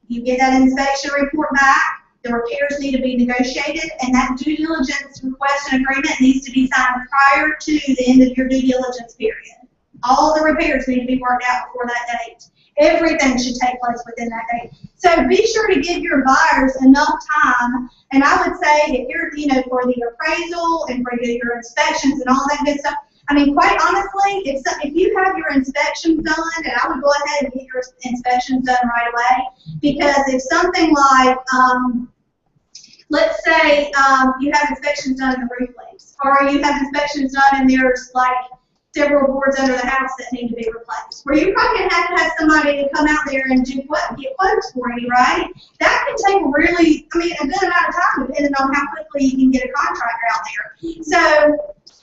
You get that inspection report back. The repairs need to be negotiated, and that due diligence request and agreement needs to be signed prior to the end of your due diligence period. All the repairs need to be worked out before that date. Everything should take place within that date. So be sure to give your buyers enough time. And I would say if you're, for the appraisal and for your inspections and all that good stuff, I mean, quite honestly, if you have your inspections done, and I would go ahead and get your inspections done right away, because if something like, let's say you have inspections done in the roof leaks, or you have inspections done and there's like several boards under the house that need to be replaced, where you're probably going to have somebody to come out there and get quotes for you, right? That can take a good amount of time depending on how quickly you can get a contractor out there. So,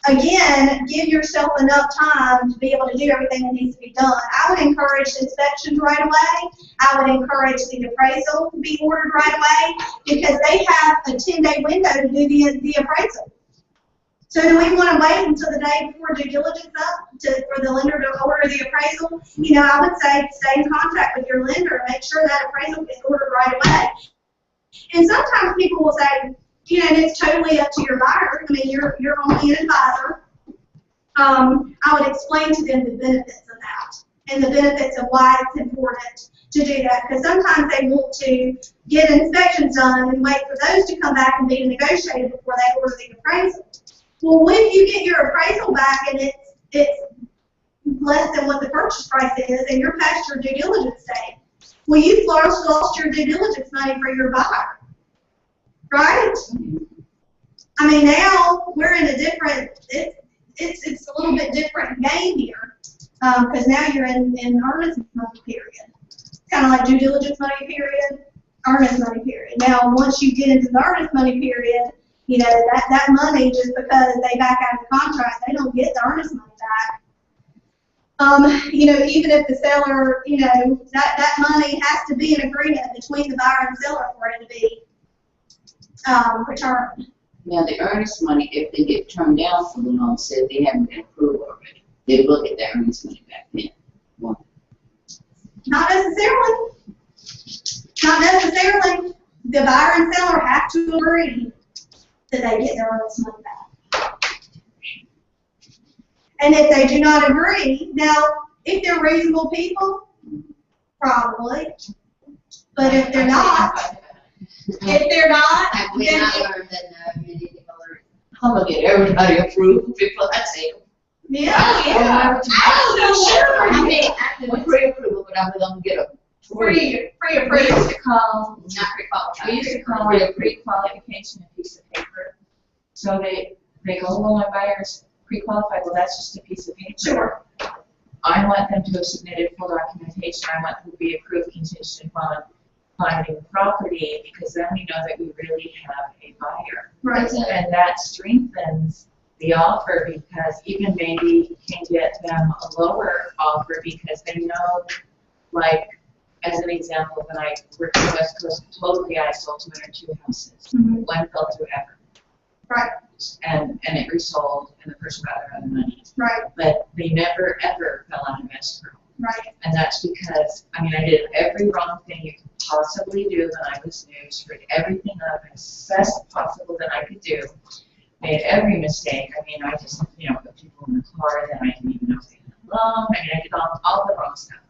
again, give yourself enough time to be able to do everything that needs to be done. I would encourage inspections right away. I would encourage the appraisal to be ordered right away, because they have a 10-day window to do the appraisal. So do we want to wait until the day before due diligence for the lender to order the appraisal? I would say stay in contact with your lender and make sure that appraisal gets ordered right away. And sometimes people will say, and it's totally up to your buyer. I mean, you're only an advisor. I would explain to them the benefits of that and the benefits of why it's important to do that, because sometimes they want to get inspections done and wait for those to come back and be negotiated before they order the appraisal. Well, if you get your appraisal back and it's less than what the purchase price is, and you're past your due diligence date, well, you've lost your due diligence money for your buyer, right? I mean, now we're in a different. It's a little bit different game here, because now you're in earnest money period, kind of like due diligence money period, earnest money period. Now, once you get into the earnest money period, that money, just because they back out of the contract, they don't get the earnest money back. Even if the seller, that money has to be an agreement between the buyer and seller for it to be returned. Now, the earnest money, if they get turned down for the loan, say they haven't been approved already, they will get that earnest money back then. Well, Not necessarily. Not necessarily. The buyer and seller have to agree that they get their earnest money back. And if they do not agree, now, if they're reasonable people, probably. But if they're not, then Have we not learned that many people are? I'm gonna get everybody approved before I take them. yeah. I mean, I'm pre-approval, but I'm gonna get a Pre-approved. We used to call, not pre-qualified. we used to call it a pre-qualification piece of paper. So they go, well, my buyer's pre-qualified, well, that's just a piece of paper. Sure. I want them to have submitted full documentation. I want them to be approved contingent upon finding the property, because then we know that we really have a buyer. Right. And that strengthens the offer, because even maybe can get them a lower offer because they know, like, as an example, when I worked in West Coast, totally I sold 202 houses. Mhm. One fell through ever. Right. And it resold and the person got their own money. Right. But they never ever fell out of escrow. Right. And that's because, I mean, I did every wrong thing you could possibly do when I was new, screwed everything up as best possible that I could do. Made every mistake. I mean, I just, put people in the car that I didn't even know they had loan. I mean, I did all the wrong stuff.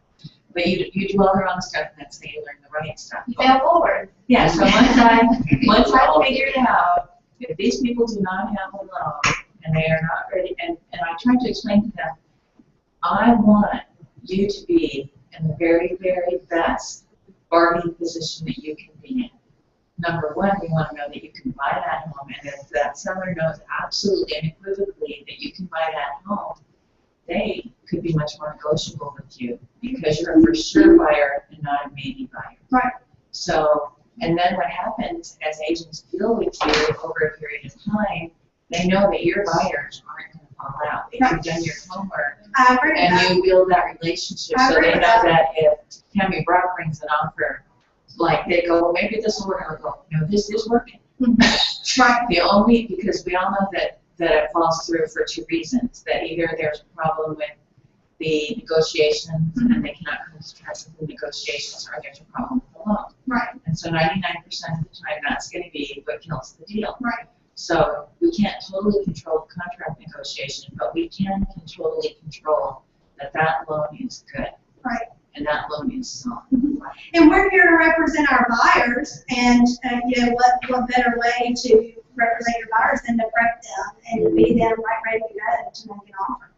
But you do all the wrong stuff, and that's how you learn the right stuff. You fail forward. Yeah, so once I figured out if these people do not have a loan and they are not ready, and I tried to explain to them, I want you to be in the very, very best bargaining position that you can be in. Number one, we want to know that you can buy that home, and if that seller knows absolutely unequivocally that you can buy that home, they could be much more negotiable with you because you're a for sure buyer and not a maybe buyer. Right. So, and then what happens as agents deal with you over a period of time, they know that your buyers aren't going to fall out. If you've done your homework I agree with that. and you build that relationship, I so agree they with know that. that if Tammy Brock brings an offer, like they go, well, maybe this will work. I'll go, no, this is working. Right. Because we all know that it falls through for two reasons. That either there's a problem with the negotiations and they cannot come to terms with the negotiations, or there's a problem with the loan. Right. And so 99% of the time, that's going to be what kills the deal. Right. So we can't totally control the contract negotiation, but we can totally control that loan is good. Right. And that loan is solid. And we're here to represent our buyers, and what better way to represent your buyers than to prep them and to be them right ready to go to make an offer.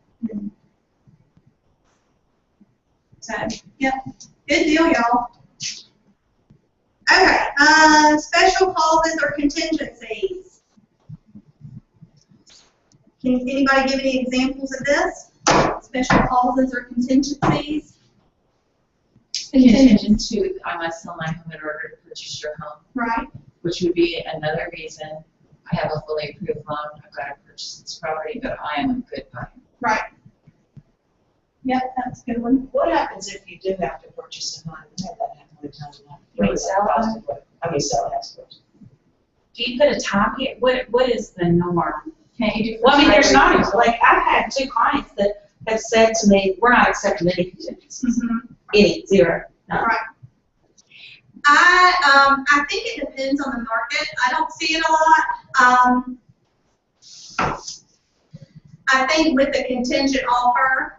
So, yep, good deal, y'all. Okay, special clauses or contingencies. Can anybody give any examples of this? Special clauses or contingencies? Contingent to, I must sell my home in order to purchase your home, Right, which would be another reason I have a fully approved loan. I've got to purchase this property, but I am a good buyer. right. Yep, that's a good one. What happens if you do have to purchase a home? We had that happen one time. You mean sell it? Sell it, first. Do you put a time yet? What is the norm? Can't you do? Well, I mean, there's first not, right like, I've had 2 clients that have said to me, we're not accepting any contingencies. Any, 0. No. Right. I think it depends on the market. I don't see it a lot. I think with the contingent offer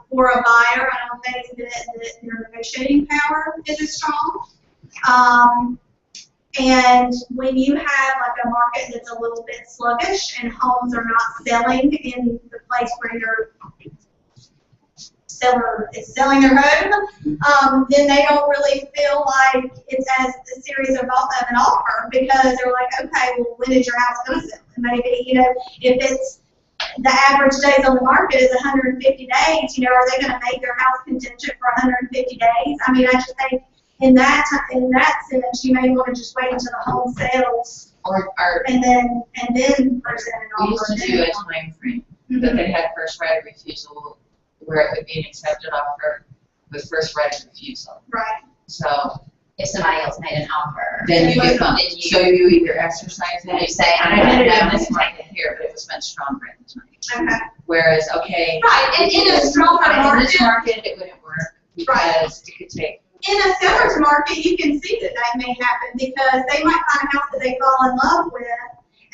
for a buyer, I don't think that their negotiating power is as strong. And when you have like a market that's a little bit sluggish and homes are not selling in the place where your seller is selling their home, then they don't really feel like it's as a series of an offer, because they're like, okay, well, when is your house going to sell? And maybe, if it's the average days on the market is 150 days, are they going to make their house contingent for 150 days? I mean, I just think in that sense, you may want to just wait until the home sells Or and then present an we used offer. to do a time frame that they had first right of refusal, where it would be an accepted offer with first right of refusal. Right. So If somebody else made an offer. then you get Then bumped. So you either exercise Then it. you say, And I'm I did it not in going this to market here, but it was much stronger at the time. Okay. Whereas, okay. Right, and in a stronger in this market, market, it wouldn't work because it could take. in a seller's market, you can see that may happen, because they might find a house that they fall in love with,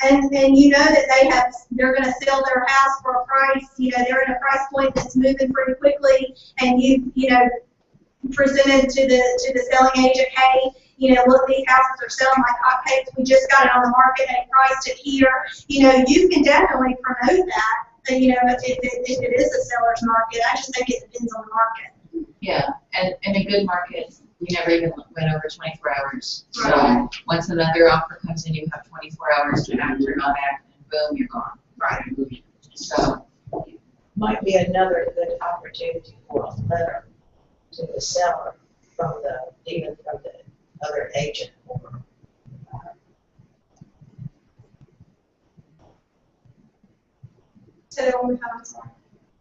and that they're going to sell their house for a price. They're in a price point that's moving pretty quickly, and you presented to the selling agent, hey, look, these houses are selling like hotcakes. We just got it on the market at a price to here. You can definitely promote that. If it is a seller's market, I just think it depends on the market. Yeah, and in a good market, we never even went over 24 hours. So Right. once another offer comes in, you have 24 hours to act or not act, and boom, you're gone. Right. So might be another good opportunity for a letter to the seller from even from the other agent or So that one time, sorry.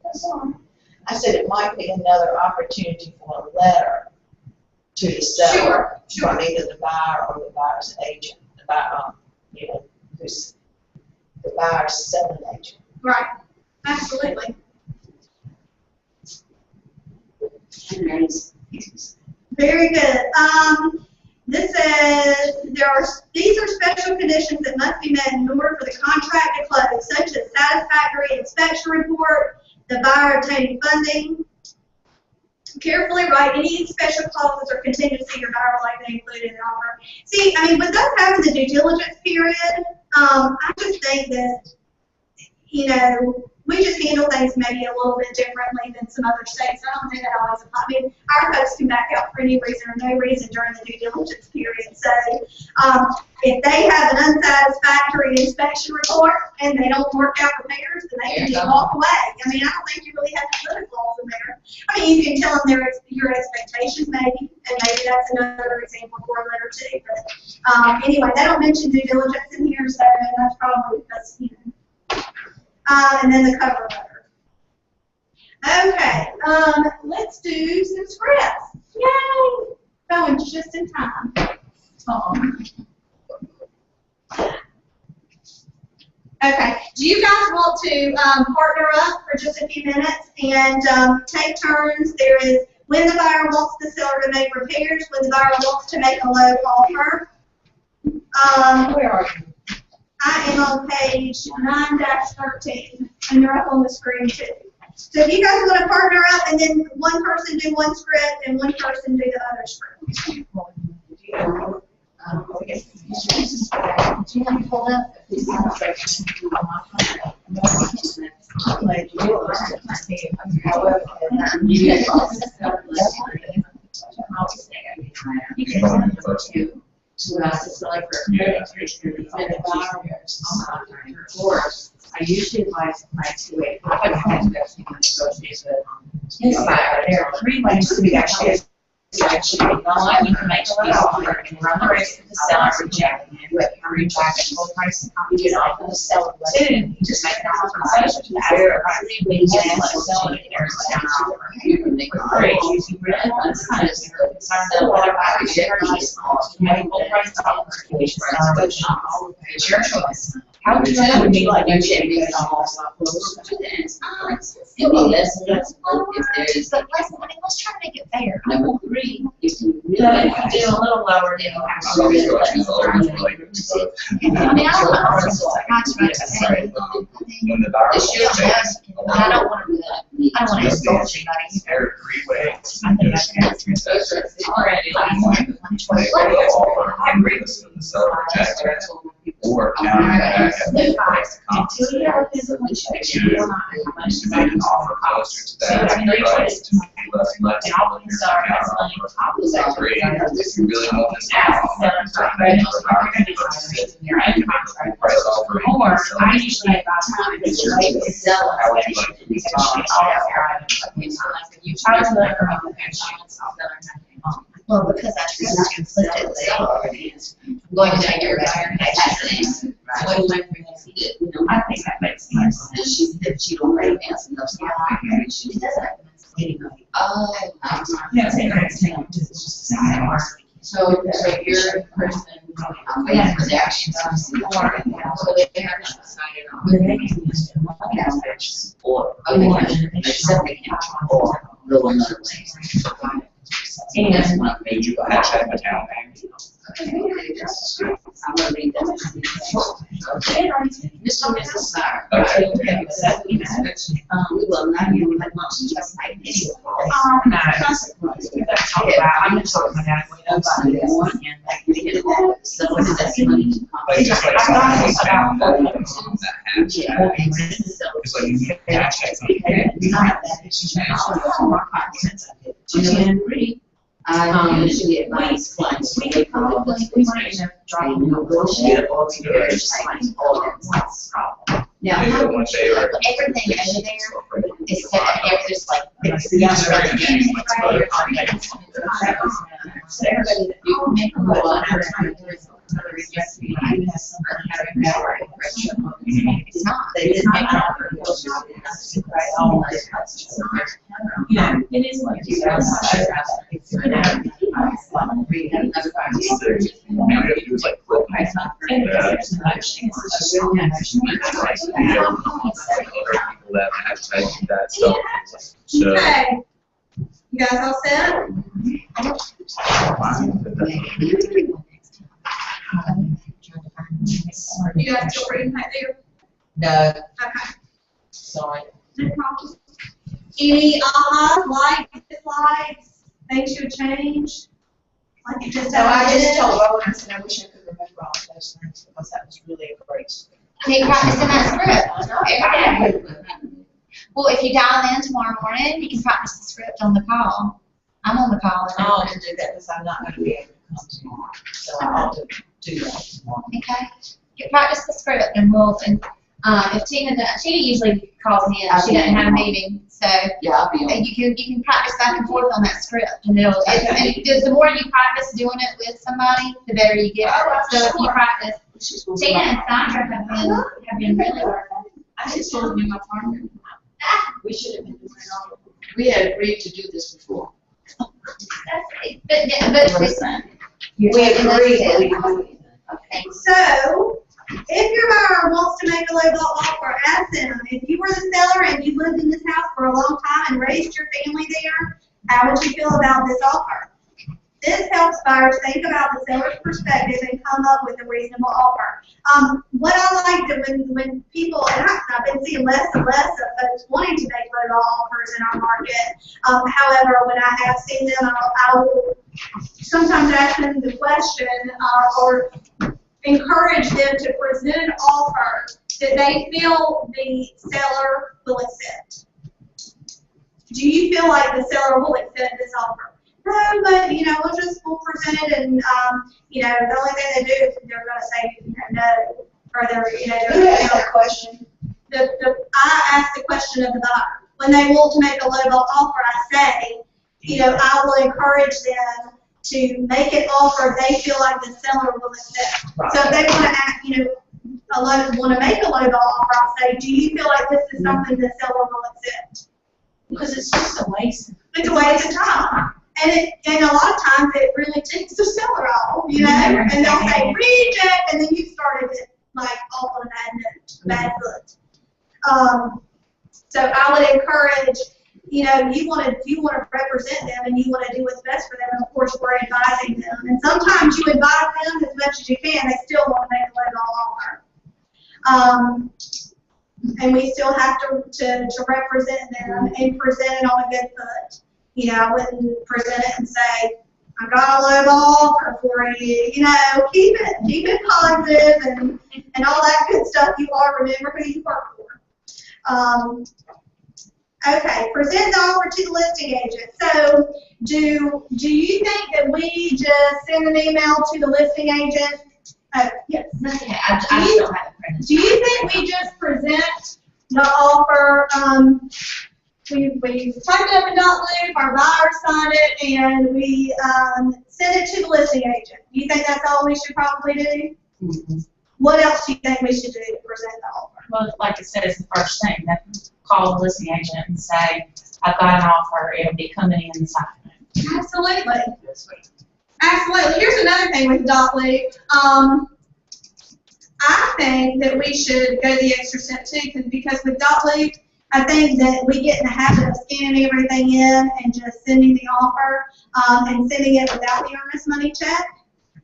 that's all. I said it might be another opportunity for a letter to the seller Sure. from either the buyer or the buyer's agent, the buyer, who's the buyer's selling agent. Right, absolutely. Very good. This says these are special conditions that must be met in order for the contract to close, such as satisfactory inspection report, the buyer obtaining funding. Carefully write any special clauses or contingency your buyer would like to include in the offer. See, I mean, with us having the due diligence period, I just think that, we just handle things maybe a little bit differently than some other states. I don't think that always applies. I mean, our folks can back out for any reason or no reason during the due diligence period. So if they have an unsatisfactory inspection report and they don't work out repairs, then they can just walk away. I mean, I don't think you really have to put a clause in there. I mean, you can tell them your expectations maybe, and maybe that's another example for a letter too. But anyway, they don't mention due diligence in here, so that's probably because, and then the cover letter. Okay, let's do some scripts. Yay! Going just in time. Okay, do you guys want to partner up for just a few minutes and take turns? There is when the buyer wants the seller to make repairs, when the buyer wants to make a low offer. Where are you? I am on page 9-13, and you're up on the screen too. So if you guys want to partner up, and then one person do one script, and one person do the other script. Do you have to pull up? I usually advise my 2-8. There are 3 ways to actually. One, you can make the offer and run the risk of the seller rejecting it, but you reach back at full price and copy it off of the seller. 2, you just make the compensation to the price. We just let the seller carry down offer. 3, using written unsigned, concerned that whether I reject the make full price offer, which is it's your choice. How would you like to negotiate based on all close to the end? It'd be less flexible if there's. But let's try to make it fair. Number 3, you can really. So if you do a little lower, then you have to really let it go. I mean, I don't want to contract Right. When the buyer It's your will choice, take but I don't want to do that. I don't want to insult There anybody. are 3 ways to I think that's negotiate between those. Already. They will offer and the seller rejects it, or counter back at the price to Until you compensate. have a physical inspection, you will not have a bunch You of make an offer closer to that price to be less And flexible all in the your seller counter has money offer. on top of that. 3, if you really want this Ask the offer, seller for a credit, or you're gonna decide in your own contract. price offer. Or I usually advise time to wait to sell How would it. you like to Because respond? she all of your items. Like when you try to let her on the insurance, I'll let her know. Well, because I trust implicitly. I'm going to take your buyer taxes. What do you like for us to do? You know, I think that makes sense. and she said she don't write enough stuff. She doesn't. Oh, I'm sorry. Yeah, it's interesting. So you're the person, I'm waiting for the action. So they haven't decided on. Or, except they can't, or go another way. That's And what Did you hashtag the town bank? I'm gonna read that. Okay. Mr. and Mrs. Sire. Okay. We will not give you much just like this. no, we gotta talk about, I'm gonna talk about that with So what is that money? Like just like I'm something talking was about- that hashtag. It's like you can hashtag something. I usually advise clients. We could probably, we might end up dropping the bullshit or Now, Maybe how one day or. Everything over there It's set up, there's like, It's young the brother. You can make a lot. It's not. They didn't make an offer. Yeah, it is what it is. It was like, well, And it's an emotion, it's a real emotion. other people that have taken that stuff. So, Okay. You guys all set? You guys still reading right there? No, Okay. sorry. No problem. Any likes, dislikes, things you would change? Like you just So I did? just told Rowan, I said, I wish I could remember all of those things because that was really a great. Keep practicing that script every day. Well, if you dial in tomorrow morning, you can practice the script on the call. I'm on the call. I ought to do that because I'm not going to be able to come tomorrow. So I ought to do that tomorrow. Okay. You practice the script and if Tina usually calls in, she doesn't have a meeting, so Yeah, I'll be on. you can practice back and forth on that script, and the more you practice doing it with somebody, the better you get. So if you practice, Tina and Sandra have been really working. I just told you my partner. We should have been doing it all. We had agreed to do this before. But We agreed. Okay. So, if your buyer wants to make a low ball offer, ask them, if you were the seller and you lived in this house for a long time and raised your family there, how would you feel about this offer? This helps buyers think about the seller's perspective and come up with a reasonable offer. What I like that when people, and I've been seeing less and less of folks wanting to make low ball offers in our market. However, when I have seen them, I will sometimes ask them the question or encourage them to present an offer that they feel the seller will accept. Do you feel like the seller will accept this offer? No, but we'll present it, and the only thing they do is they're going to say no, or Who asked that question? I ask the question of the buyer when they want to make a low ball offer. I say, I will encourage them to make an offer they feel like the seller will accept. Right. So if they want to want to make a low ball offer, I'll say, do you feel like this is something the seller will accept? Because it's just a waste. It's a waste of time. And a lot of times it really takes the seller off, and they'll say reject, and then you started it like off on a bad note, bad foot. So I would encourage, you want to represent them and you want to do what's best for them, and of course we're advising them. And sometimes you advise them as much as you can, they still want to make a low ball offer. And we still have to represent them and present it on a good foot. I wouldn't present it and say, I got a low ball offer for you. Keep it positive and all that good stuff. You all remember who you work for. Okay, present the offer to the listing agent. So, do you think that we just send an email to the listing agent? Yes. Okay, I just don't have it printed. Do you think we just present the offer? We type it up in .loop, our buyer signed it, and we send it to the listing agent. Do you think that's all we should probably do? Mm-hmm. What else do you think we should do to present the offer? Well, like it says, the first thing, that call the listing agent and say, I've got an offer, it'll be coming in this afternoon. Absolutely. Absolutely. Here's another thing with .loop. I think that we should go the extra step too, because with .loop, I think that we get in the habit of scanning everything in and just sending the offer and sending it without the earnest money check.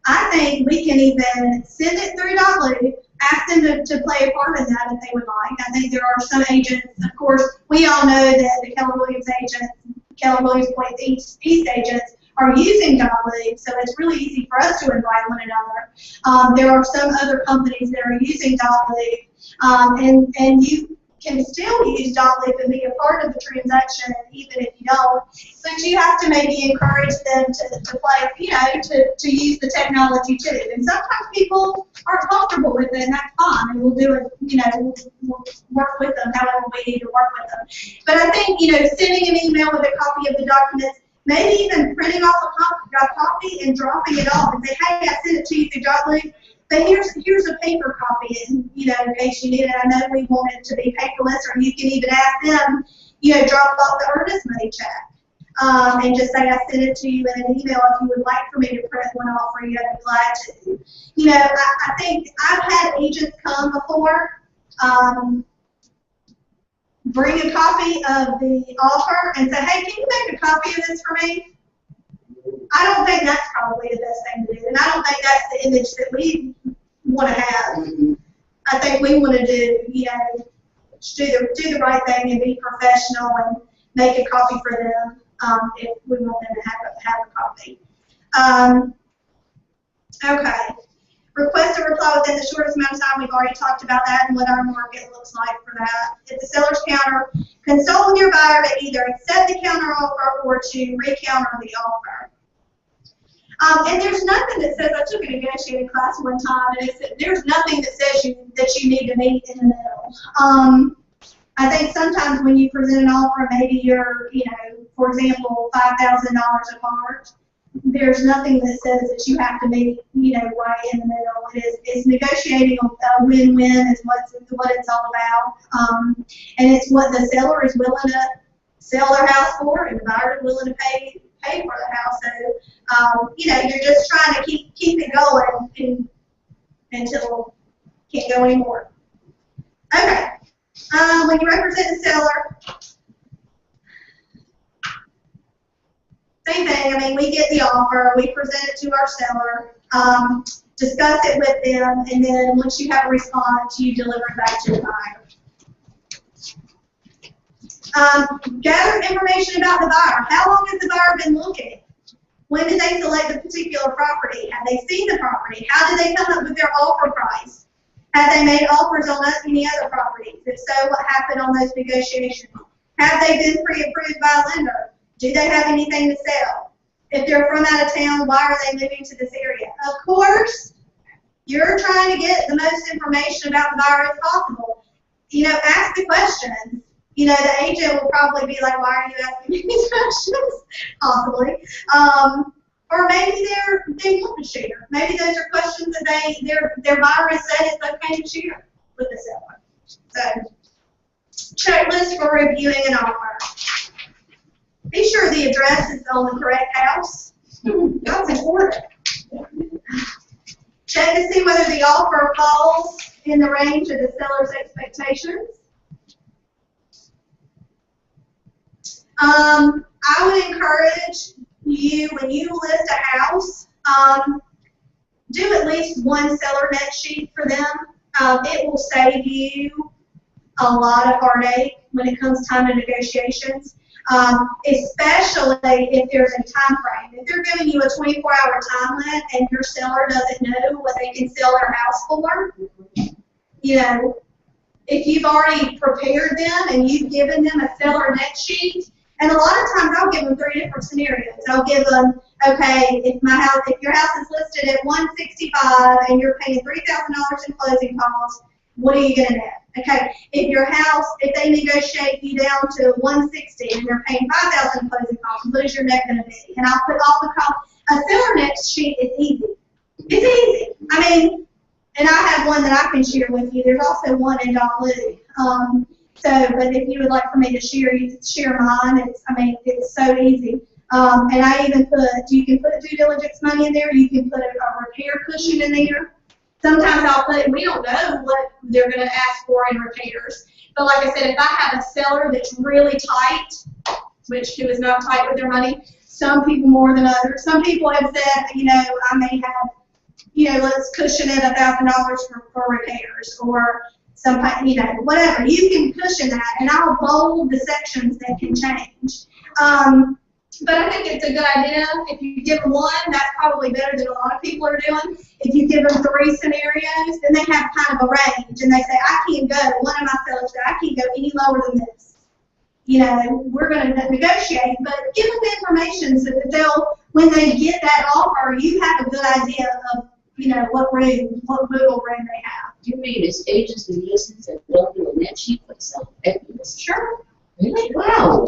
I think we can even send it through .loop, ask them to play a part in that if they would like. I think there are some agents, of course, we all know that the Keller Williams agents, Keller Williams Point East agents are using .loop, so it's really easy for us to invite one another. There are some other companies that are using .loop, and you can still use Dotloop and be a part of the transaction, even if you don't. But you have to maybe encourage them to play, you know, to use the technology too. And sometimes people aren't comfortable with it, and that's fine. And we'll do it, you know, we'll work with them however we need to work with them. But I think, you know, sending an email with a copy of the documents, maybe even printing off a copy and dropping it off and say, hey, I sent it to you through Dotloop. But here's a paper copy, and you know, in case you need it. I know we want it to be paperless, or you can even ask them, you know, drop off the earnest money check, and just say I sent it to you in an email. If you would like for me to print one off for you, I'd be glad to. You know, I think I've had agents come before, bring a copy of the offer and say, hey, can you make a copy of this for me? I don't think that's probably the best thing to do, and I don't think that's the image that we want to have. Mm-hmm. I think we want to do, you know, do the right thing and be professional and make a copy for them if we want them to have a copy. Okay. Request a reply within the shortest amount of time. We've already talked about that and what our market looks like for that. At the seller's counter, consult with your buyer to either accept the counter offer or to re-counter the offer. And there's nothing that says, I took a negotiating class one time, and it said, there's nothing that says that you need to meet in the middle. I think sometimes when you present an offer, maybe you're, you know, for example, $5,000 apart, there's nothing that says that you have to meet, you know, right in the middle. It's negotiating a win-win is what it's all about. And it's what the seller is willing to sell their house for, and the buyer is willing to pay for the house. So, you know, you're just trying to keep it going until you can't go anymore. Okay. When you represent the seller, same thing. I mean, we get the offer, we present it to our seller, discuss it with them, and then once you have a response, you deliver it back to the buyer. Gather information about the buyer. How long has the buyer been looking? When did they select a particular property? Have they seen the property? How did they come up with their offer price? Have they made offers on any other properties? If so, what happened on those negotiations? Have they been pre-approved by a lender? Do they have anything to sell? If they're from out of town, why are they moving to this area? Of course, you're trying to get the most information about the buyer as possible. You know, ask the questions. You know, the agent will probably be like, why are you asking me these questions? Possibly. Or maybe they want to share. Maybe those are questions that their buyer has said it's okay to share with the seller. So, checklist for reviewing an offer. Be sure the address is on the correct house. That's important. Check to see whether the offer falls in the range of the seller's expectations. I would encourage you, when you list a house, do at least one seller net sheet for them. It will save you a lot of heartache when it comes time to negotiations, especially if there's a time frame. If they're giving you a 24-hour time limit and your seller doesn't know what they can sell their house for, you know, if you've already prepared them and you've given them a seller net sheet, and a lot of times I'll give them 3 different scenarios. I'll give them, okay, if your house is listed at $165 and you're paying $3,000 in closing costs, what are you going to net? Okay, if they negotiate you down to $160 and you're paying $5,000 in closing costs, what is your net going to be? And I'll put all the costs. A seller net sheet is easy. It's easy. I mean, and I have one that I can share with you. There's also one in Dotloop. But if you would like for me to share, you can share mine. It's so easy. And I even you can put due diligence money in there. You can put a repair cushion in there. Sometimes we don't know what they're going to ask for in repairs. But like I said, if I have a seller that's really tight, who is not tight with their money, some people more than others. Some people have said, you know, I may have, you know, let's cushion it $1,000 for repairs, or sometimes, you know, whatever. You can cushion that, and I'll bold the sections that can change. But I think it's a good idea. If you give them one, that's probably better than a lot of people are doing. If you give them 3 scenarios, then they have kind of a range, and they say, I can't go, one of my sellers said, I can't go any lower than this. You know, we're going to negotiate, but give them the information so that they'll, when they get that offer, you have a good idea of, you know, what wiggle room they have. You mean it's agents and listings that don't do a net sheet for self equities? Sure. Really? Wow.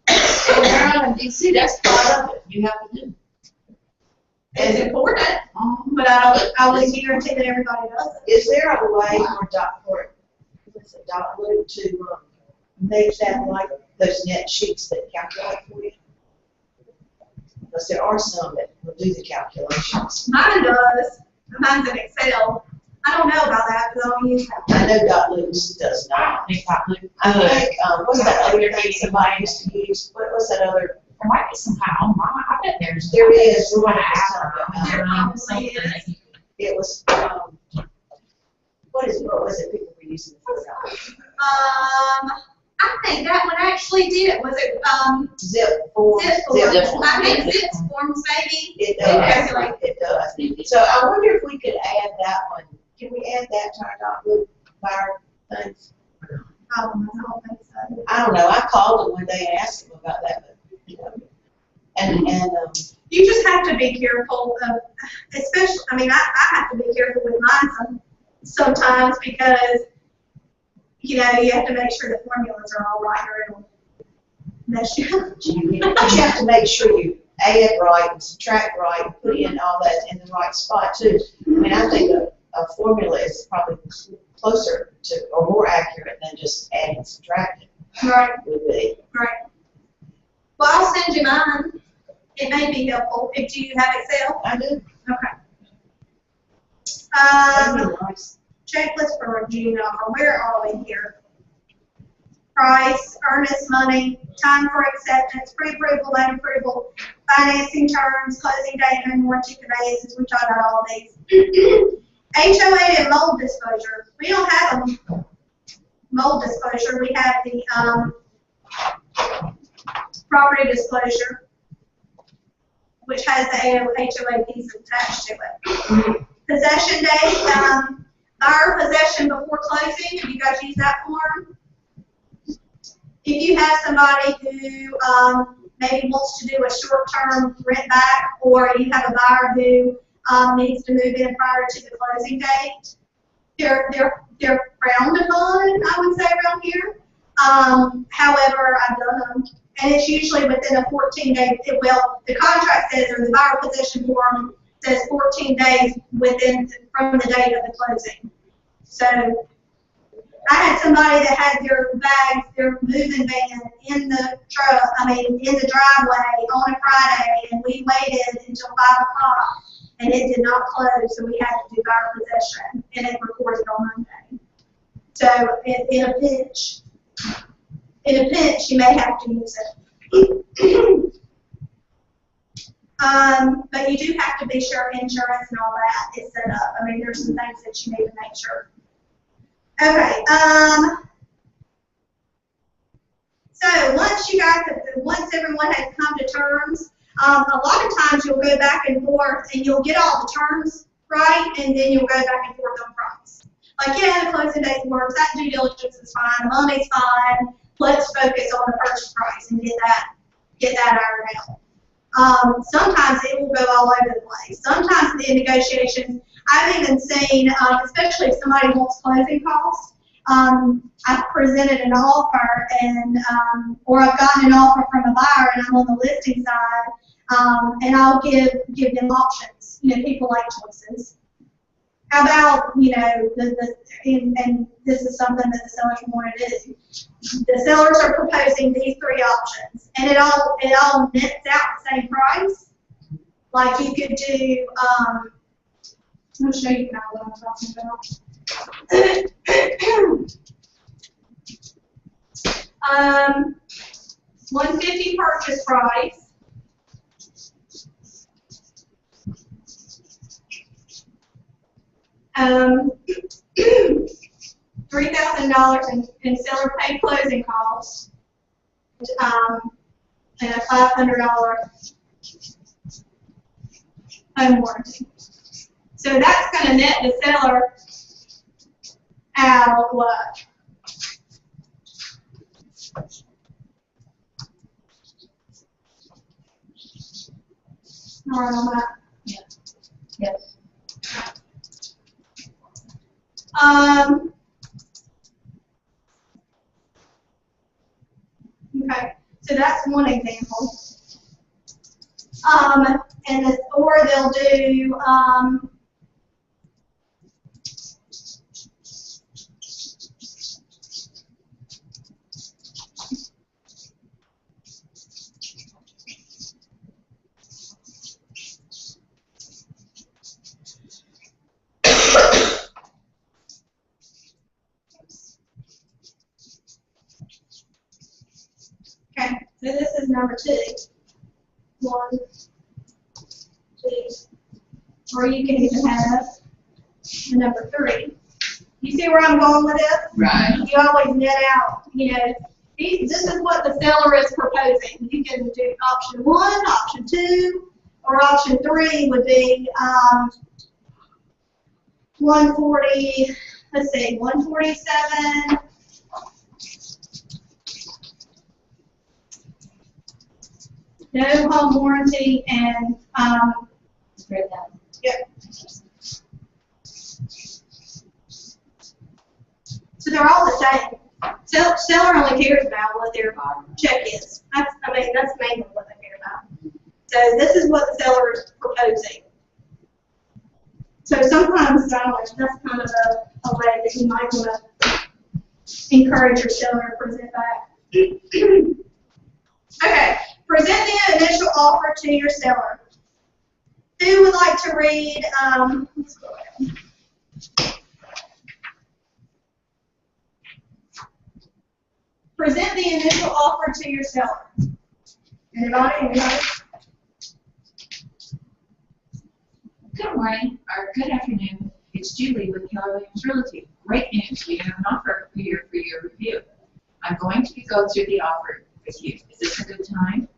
Around in DC, that's part of it. You have to do. It's important, but I wouldn't guarantee that everybody does it. Is there a way for Dot Loop to make that like those net sheets that calculate for you? Because there are some that will do the calculations. Mine does. Mine's in Excel. I don't know about that because I don't use that. I know Dot Loop does not. I think that would, I think, what's that other thing somebody used to use? What was that other? there might be some kind of online, I bet there's. There is. Some kind of There app or probably something is. that you can. It was, what was it people were using? I think that one actually did. Was it, Zip forms. Zip forms? Zip forms. I think Zip forms maybe. It Calculate. does, it does. So I wonder if we could add that one. Can we add that to our Dot Loop fire things? I don't think so. I don't know. I called them one day and asked them about that, but, you know. And You just have to be careful of, especially, I mean, I have to be careful with mine sometimes because, you know, you have to make sure the formulas are all right or it'll mess you up. but you have to make sure you add right and subtract right and put in all that in the right spot too. I mean, I think a formula is probably closer to or more accurate than just adding and subtracting Right, would be. right. Well, I'll send you mine. It may be helpful. Do you have Excel? I do. Okay. That'd be nice. Checklist for June offer. Where are we here? Price, earnest money, time for acceptance, pre-approval, late approval, financing terms, closing date, and warranty conveyances. We talked about all these. HOA and mold disclosure. We don't have a mold disclosure. We have the property disclosure, which has the HOA piece attached to it. Possession date, our possession before closing. Have you guys used that form? If you have somebody who maybe wants to do a short-term rent back, or you have a buyer who needs to move in prior to the closing date, they're frowned upon, I would say, around here. However, I've done them, and it's usually within a 14-day. Well, the contract says, or the buyer possession form says 14 days from the date of the closing. So I had somebody that had their bags, their moving van in the in the driveway on a Friday, and we waited until 5 o'clock, and it did not close, so we had to do buyer possession, and it recorded on Monday. So in a pinch, you may have to use it. But you do have to be sure insurance and all that is set up. I mean, there's some things that you need to make sure. Okay. So once everyone has come to terms, a lot of times you'll go back and forth and you'll get all the terms right, and then you'll go back and forth on price. Like, yeah, the closing date works, that due diligence is fine, money's fine. Let's focus on the purchase price and get that ironed out. Sometimes it will go all over the place. Sometimes in negotiations, I've even seen, especially if somebody wants closing costs, I've presented an offer and, or I've gotten an offer from a buyer and I'm on the listing side, and I'll give them options. You know, people like choices. How about, you know, and this is something that the sellers want to do. The sellers are proposing these 3 options, and it all nets out the same price. Like you could do, I'm going to show you now what I'm talking about. $150 purchase price. $3,000 in seller paid closing costs, and a $500 home warranty. So that's going to net the seller out what? All right, on that. Yes. Okay, so that's one example. And this, or they'll do, okay, so this is number 2. 1, 2, or you can even have the number 3. You see where I'm going with this? Right. You always net out, you know, this is what the seller is proposing. You can do option 1, option 2, or option 3 would be 140, let's see, 147. No home warranty and, yep. So they're all the same. Seller only cares about what their check is. That's mainly what they care about. So this is what the seller is proposing. So sometimes that's kind of a way that you might want to encourage your seller to present back. Okay, present the initial offer to your seller. Who would like to read, let's go ahead. Present the initial offer to your seller. Anybody? Good morning, or good afternoon. It's Julie with Keller Williams Realty. Great news, we have an offer for your review. I'm going to go through the offer with you. Is this a good time?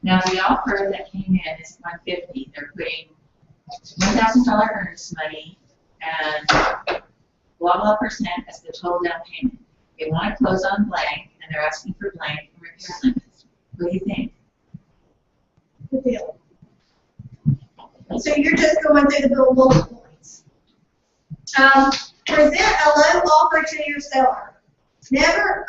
Now, the offer that came in is $150. They're putting $1,000 earnest money and blah, blah percent as the total down payment. They want to close on blank, and they're asking for blank and repair limits. What do you think? Good deal. So you're just going through the bullet points. Present a low offer to your seller. Never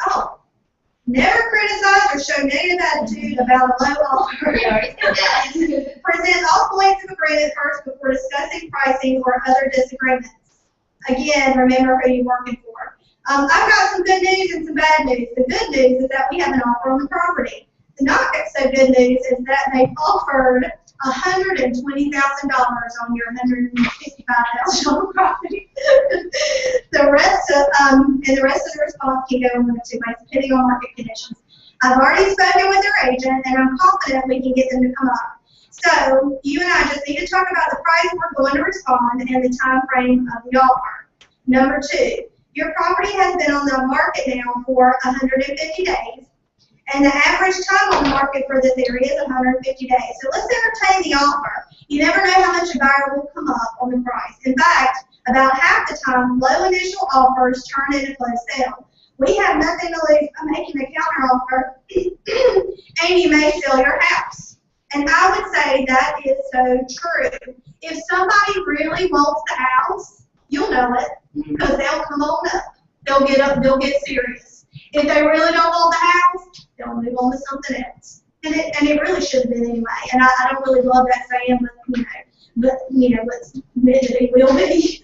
criticize or show negative attitude about a low offer. We already said that. Present all points of agreement first before discussing pricing or other disagreements. Again, remember who you're working for. I've got some good news and some bad news. The good news is that we have an offer on the property. The not so good news is that they offered $120,000 on your $155,000 property. The rest of the response can go in one of 2 ways, depending on market conditions. I've already spoken with their agent, and I'm confident we can get them to come up. So you and I just need to talk about the price we're going to respond and the time frame of the offer. Number 2, your property has been on the market now for 150 days. And the average time on the market for this area is 150 days. So let's entertain the offer. You never know how much a buyer will come up on the price. In fact, about half the time, low initial offers turn into closed sale. We have nothing to lose by making a counter offer, and you may sell your house. And I would say that is so true. If somebody really wants the house, you'll know it, because they'll come on up. They'll get up, they'll get serious. If they really don't want the house, they'll move on to something else. And it really should have been anyway. And I don't really love that saying, but what's meant to be will be.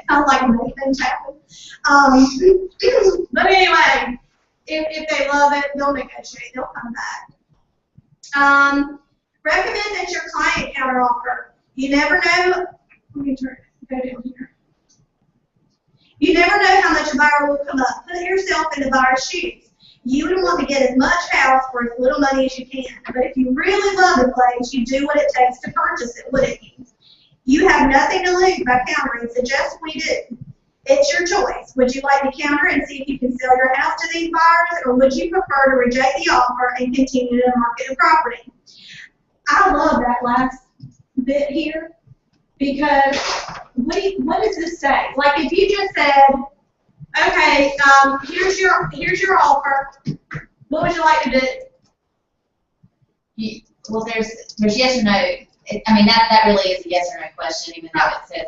I like to make things happen. But anyway, if they love it, they'll negotiate, they'll come back. Recommend that your client counteroffer. You never know. Let me go down here. You never know how much a buyer will come up. Put yourself in the buyer's shoes. You would want to get as much house for as little money as you can. But if you really love the place, you do what it takes to purchase it, wouldn't you? You have nothing to lose by countering, so just we do. It's your choice. Would you like to counter and see if you can sell your house to these buyers, or would you prefer to reject the offer and continue to market the property? I love that last bit here, because what does this say? Like, if you just said, okay, here's your offer, what would you like to do? Well, there's yes or no. I mean, that really is a yes or no question, even though it says,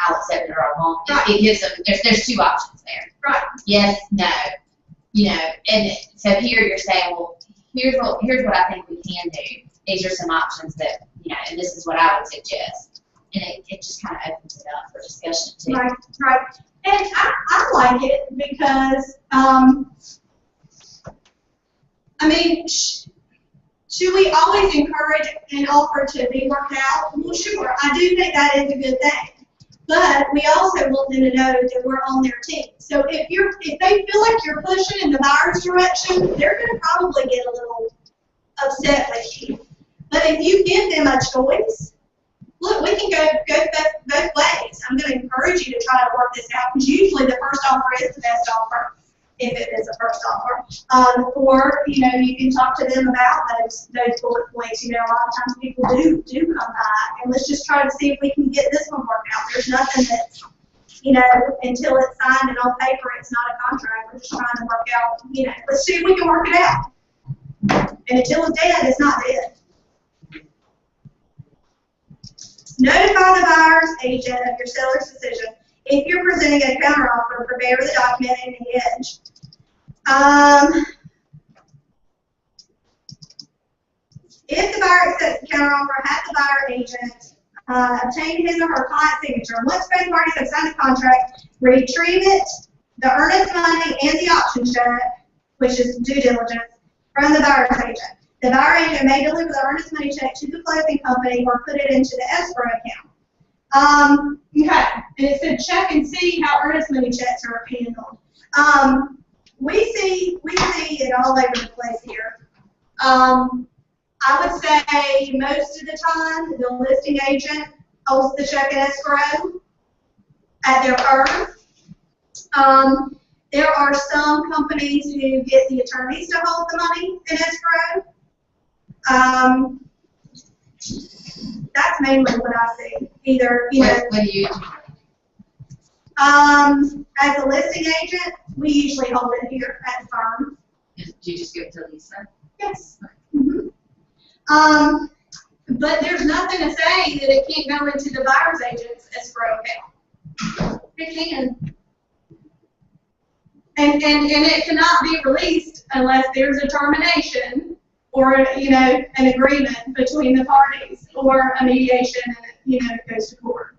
I'll accept it or I won't. Right. It gives them, there's two options there. Right. Yes, no, and so here you're saying, well, here's what I think we can do. These are some options that, and this is what I would suggest. And it just kind of opens it up for discussion too. Right, right. And I like it because, I mean, should we always encourage an offer to be worked out? Well, sure, I do think that is a good thing. But we also want them to know that we're on their team. So if they feel like you're pushing in the buyer's direction, they're going to probably get a little upset with you. But if you give them a choice, look, we can go both ways. I'm going to encourage you to try to work this out, because usually the first offer is the best offer, if it is a first offer. Or, you can talk to them about those bullet points. A lot of times people do come back, and let's just try to see if we can get this one worked out. There's nothing that's, until it's signed and on paper, it's not a contract. We're just trying to work out, let's see if we can work it out. And until it's dead, it's not dead. Notify the buyer's agent of your seller's decision. If you're presenting a counteroffer, prepare the document and the edge. If the buyer accepts the counteroffer, have the buyer agent obtain his or her client's signature. Once both parties have signed the contract, retrieve it, the earnest money, and the option check, which is due diligence, from the buyer's agent. The buyer agent may deliver the earnest money check to the closing company or put it into the escrow account. Okay, and it said check and see how earnest money checks are handled. We see it all over the place here. I would say most of the time the listing agent holds the check in escrow at their firm. There are some companies who get the attorneys to hold the money in escrow. That's mainly what I see. Either, What do you do? as a listing agent, we usually hold it here at the firm. Do you just give it to Lisa? Yes. Mm-hmm. But there's nothing to say that it can't go into the buyer's agent's escrow account. It can. And it cannot be released unless there's a termination or, an agreement between the parties or a mediation and it goes to court.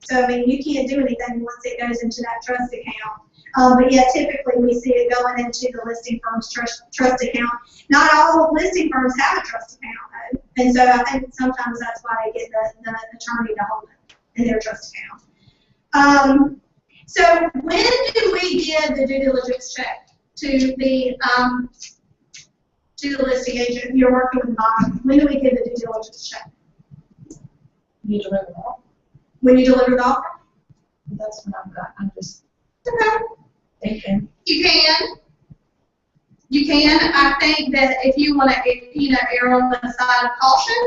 So, I mean, you can't do anything once it goes into that trust account. But yeah, typically we see it going into the listing firm's trust account. Not all listing firms have a trust account, though. And so I think sometimes that's why they get the attorney to hold it in their trust account. So when do we give the due diligence check to the listing agent? You're working with the buyer. When do we give the due diligence check? You deliver the offer. When you deliver the offer? That's what I've got. I'm just Okay. thinking. You can. You can. I think that if you want to, err on the side of caution,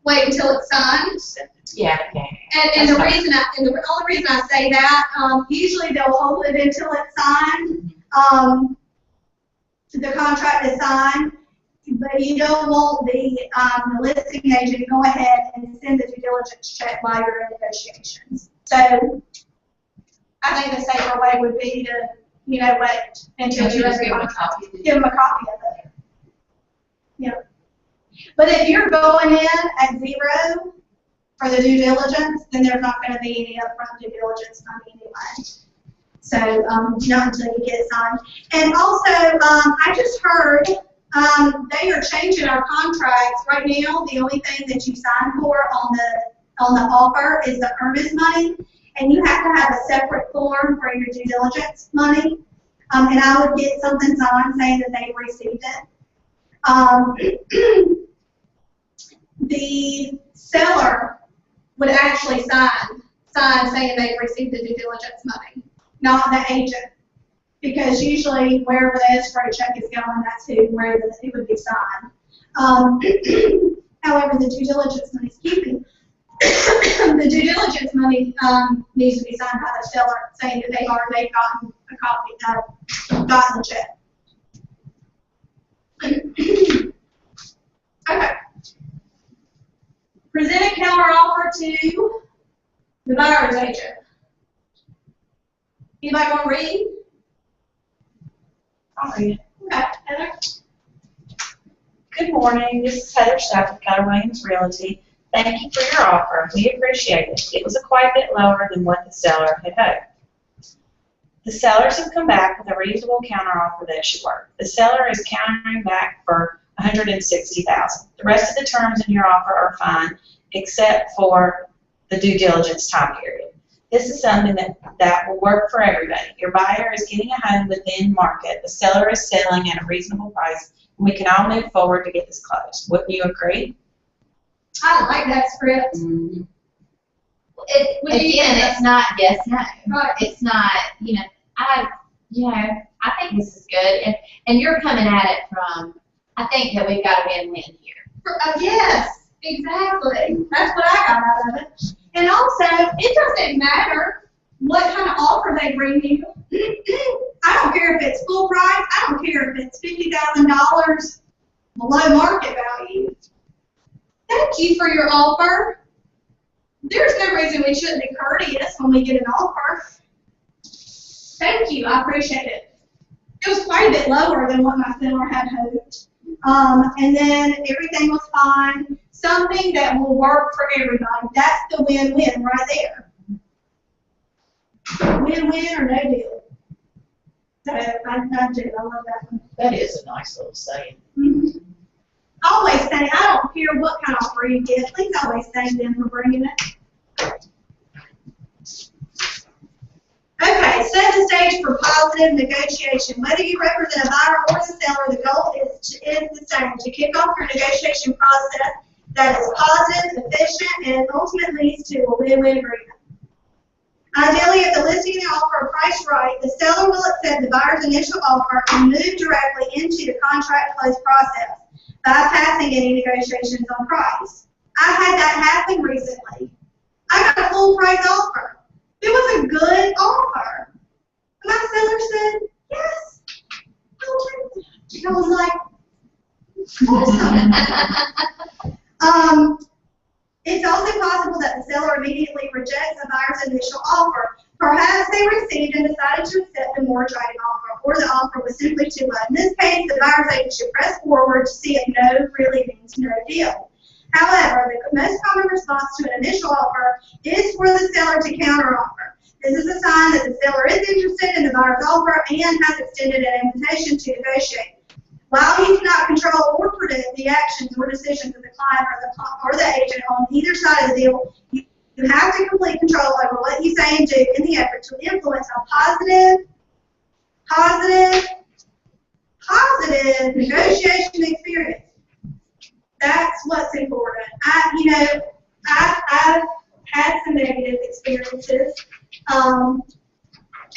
wait until it's signed. Yeah, okay. And the only reason I say that, usually they'll hold it until it's signed. The contract is signed, but you don't want the listing agent to go ahead and send the due diligence check while you're in negotiations. So I think the safer way would be to, wait until Can't you you're just in give the them a contract. copy? Give them a copy of it. Yeah. But if you're going in at zero for the due diligence, then there's not going to be any upfront due diligence money anyway. So not until you get it signed. And also, I just heard they are changing our contracts right now. The only thing that you sign for on the offer is the earnest money, and you have to have a separate form for your due diligence money. And I would get something signed saying that they received it. The seller would actually sign sign saying they've received the due diligence money, not the agent. Because usually wherever the escrow check is going, that's where it would be signed. However, the due diligence money, the due diligence money needs to be signed by the seller saying that they've gotten a copy, gotten the check. Okay. Present a counter offer to the buyer's agent. Anybody want to read? I'll read it. Okay, Heather. Good morning, this is Heather Staff with Keller Williams Realty. Thank you for your offer. We appreciate it. It was quite a bit lower than what the seller had hoped. The sellers have come back with a reasonable counteroffer that should work. The seller is countering back for $160,000. The rest of the terms in your offer are fine, except for the due diligence time period. This is something that will work for everybody. Your buyer is getting a home within market. The seller is selling at a reasonable price, and we can all move forward to get this closed. Wouldn't you agree? I like that script. Mhm. Again, it's not yes, no. Right. It's not, I think this is good, and you're coming at it from, I think that we've got a win-win here. Yes, exactly. That's what I got out of it. And also, it doesn't matter what kind of offer they bring you. I don't care if it's full price. I don't care if it's $50,000 below market value. Thank you for your offer. There's no reason we shouldn't be courteous when we get an offer. Thank you. I appreciate it. It was quite a bit lower than what my seller had hoped. And then everything was fine. Something that will work for everybody. That's the win-win right there. Win-win or no deal. So I do. I love that one. That is a nice little saying. Mhm. Always say, I don't care what kind of offer you get. Please always thank them for bringing it. Okay, set the stage for positive negotiation. Whether you represent a buyer or the seller, the goal is the same, to kick off your negotiation process that is positive, efficient, and ultimately leads to a win-win agreement. Ideally, if the listing and the offer are priced right, the seller will accept the buyer's initial offer and move directly into the contract close process, bypassing any negotiations on price. I had that happen recently. I got a full price offer. It was a good offer. My seller said, yes, I'll take it. I was like, awesome. It's also possible that the seller immediately rejects a buyer's initial offer. Perhaps they received and decided to accept a more attractive offer, or the offer was simply too low. In this case, the buyer's agent should press forward to see if no really means no deal. However, the most common response to an initial offer is for the seller to counteroffer. This is a sign that the seller is interested in the buyer's offer and has extended an invitation to negotiate. While you cannot control or predict the actions or decisions of the client or the agent on either side of the deal, you have to complete control over what you say and do in the effort to influence a positive negotiation experience. That's what's important. I've had some negative experiences. And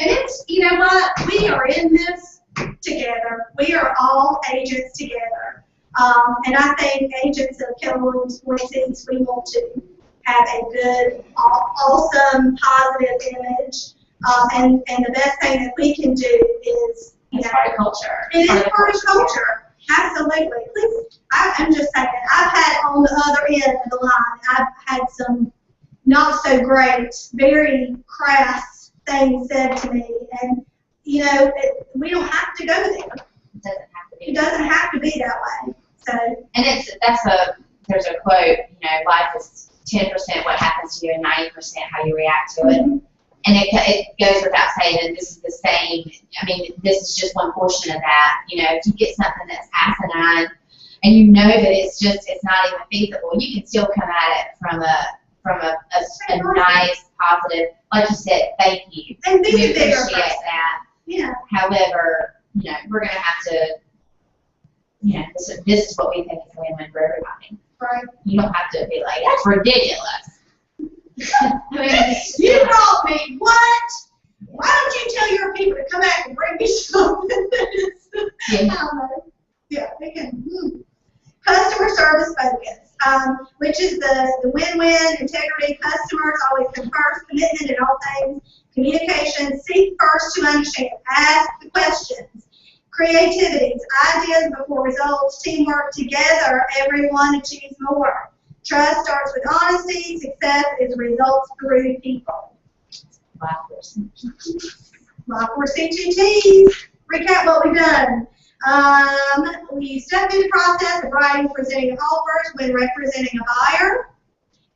it's, you know what, we are in this together. We are all agents together. And I think agents of Keller Williams Voices, we want to have a good, awesome, positive image. And the best thing that we can do is, It's part of culture. it is part of culture. Absolutely. Please, I'm just saying, I've had on the other end of the line, I've had some not so great, very crass things said to me, and we don't have to go there. It doesn't have to be. It doesn't have to be that way. So, And there's a quote, life is 10% what happens to you and 90% how you react to it. And it goes without saying that this is the same. I mean, this is just one portion of that. If you get something that's asinine and you know that it's not even feasible, you can still come at it from a nice, positive, like you said, thank you. and be We a bigger appreciate person. that. Yeah. However, we're going to have to, this is what we think is a win-win for everybody. Right. You don't have to be like, that's ridiculous. I mean, You brought me. What? Why don't you tell your people to come back and bring me something? Yeah, they can. Customer service focus, which is the win-win, integrity, customers always come first, commitment in all things, communication, seek first to understand, ask the questions, creativity, ideas before results, teamwork, together, everyone achieves more. Trust starts with honesty, success is results through people. Life Force CGTs. Recap what we've done. We stepped through the process of writing, presenting offers when representing a buyer.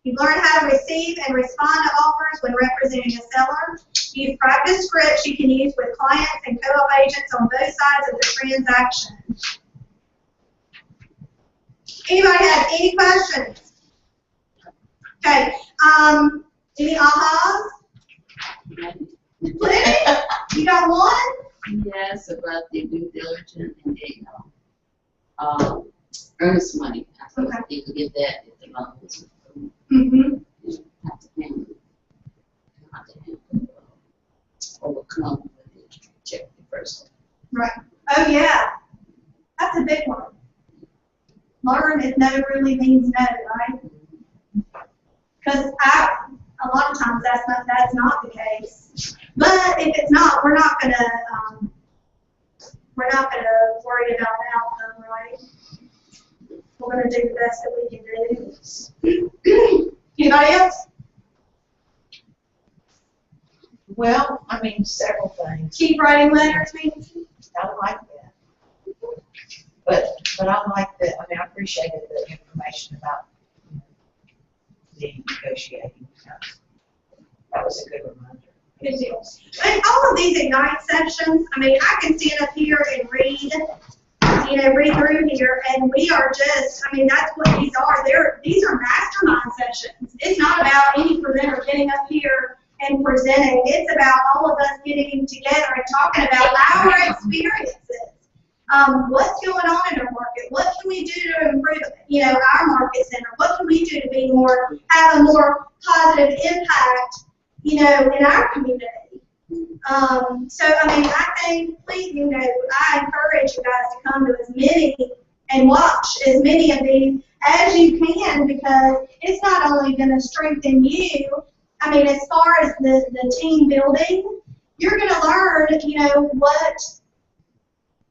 You've learned how to receive and respond to offers when representing a seller. You've practiced scripts you can use with clients and co-op agents on both sides of the transaction. Anybody have any questions? Okay. Any ahas? Plenty? You got one? Yes, about the due diligence and the, earnest money. I thought they could get that if the loan was approved. Mm-hmm. Have to overcome with the check the first. Right. Oh, yeah. That's a big one. Learn if no really means no, right? Because a lot of times that's not the case. But if it's not, we're not gonna worry about the outcome, right? We're gonna do the best that we can do. Anybody else? Well, I mean, several things. Keep writing letters, means? I like that. But I like that, I mean, I appreciated the information about the negotiating. That was a good reminder. Good deal. And all of these Ignite sessions, I mean, I can stand up here and read through here, and we are just, I mean, that's what these are. These are mastermind sessions. It's not about any presenter getting up here and presenting. It's about all of us getting together and talking about our experiences. What's going on in our market? What can we do to improve, our market center? What can we do to have a more positive impact, in our community? So, I mean, I think, please, I encourage you guys to come to as many and watch as many of these as you can, because it's not only going to strengthen you, I mean, as far as the team building, you're going to learn,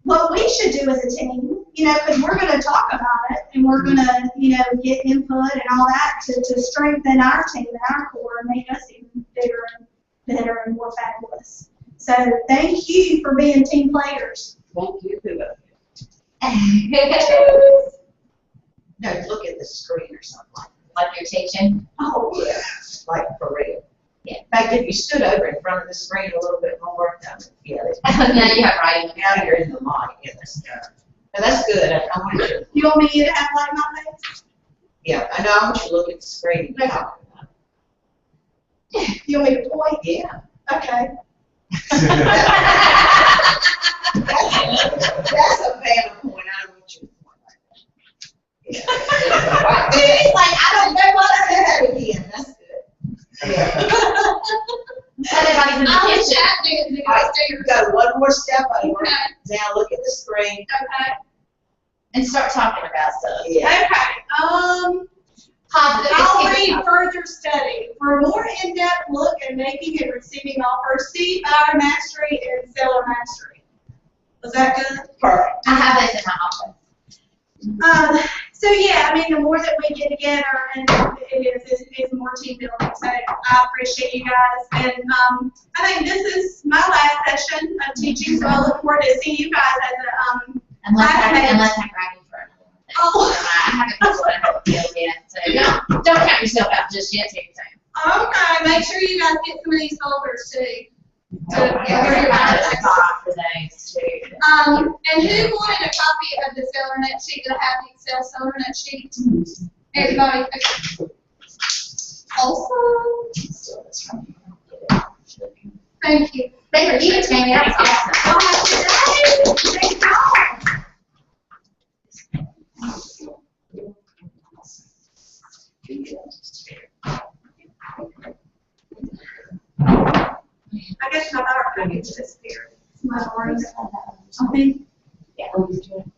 what we should do as a team, because we're going to talk about it, and we're going to, get input and all that to strengthen our team and our core and make us even bigger and better and more fabulous. So thank you for being team players. Thank you. No, look at the screen or something like that. Like you're teaching. Oh, Yeah, like for real. Yeah. In fact, if you stood over in front of the screen a little bit more, Now you have writing. now you're in the light. Yeah, that's good. But that's good. I want you to, you want me to have like my face? yeah, I know. I want you to look at the screen and talk about You want me to point? it. Yeah. Okay. That's a bad point. I don't want you to point like that. Yeah. It's like, I don't know what I Say said. that again. That's good. Yeah. Everybody's in the kitchen. All right, go one more step over. Okay. Now look at the screen. Okay. And start talking about stuff. Yeah. Okay. Positive. I'll Just keep read further study. For a more in-depth look at making and receiving offers, see Buyer Mastery and Seller Mastery. Was that good? Perfect. I have those in my office. So yeah, I mean, the more that we get together, and it's more team building. So I appreciate you guys, and I think this is my last session of teaching. So I look forward to seeing you guys as a Unless I'm classmates. grabbing for another one. Oh. I haven't put one out yet, so don't count yourself out just yet. Take your time. Okay, make sure you guys get some of these folders too. Yeah, we're gonna talk for those too. And who wanted a copy of the SellerNet sheet? Did I have the Excel SellerNet sheet? Everybody? Okay. Awesome. Thank you. Thank you, Tammy. That's awesome. Y'all have a good day. Thank y'all. I guess my power package disappeared. My orange. I think. Yeah. Oh, you do?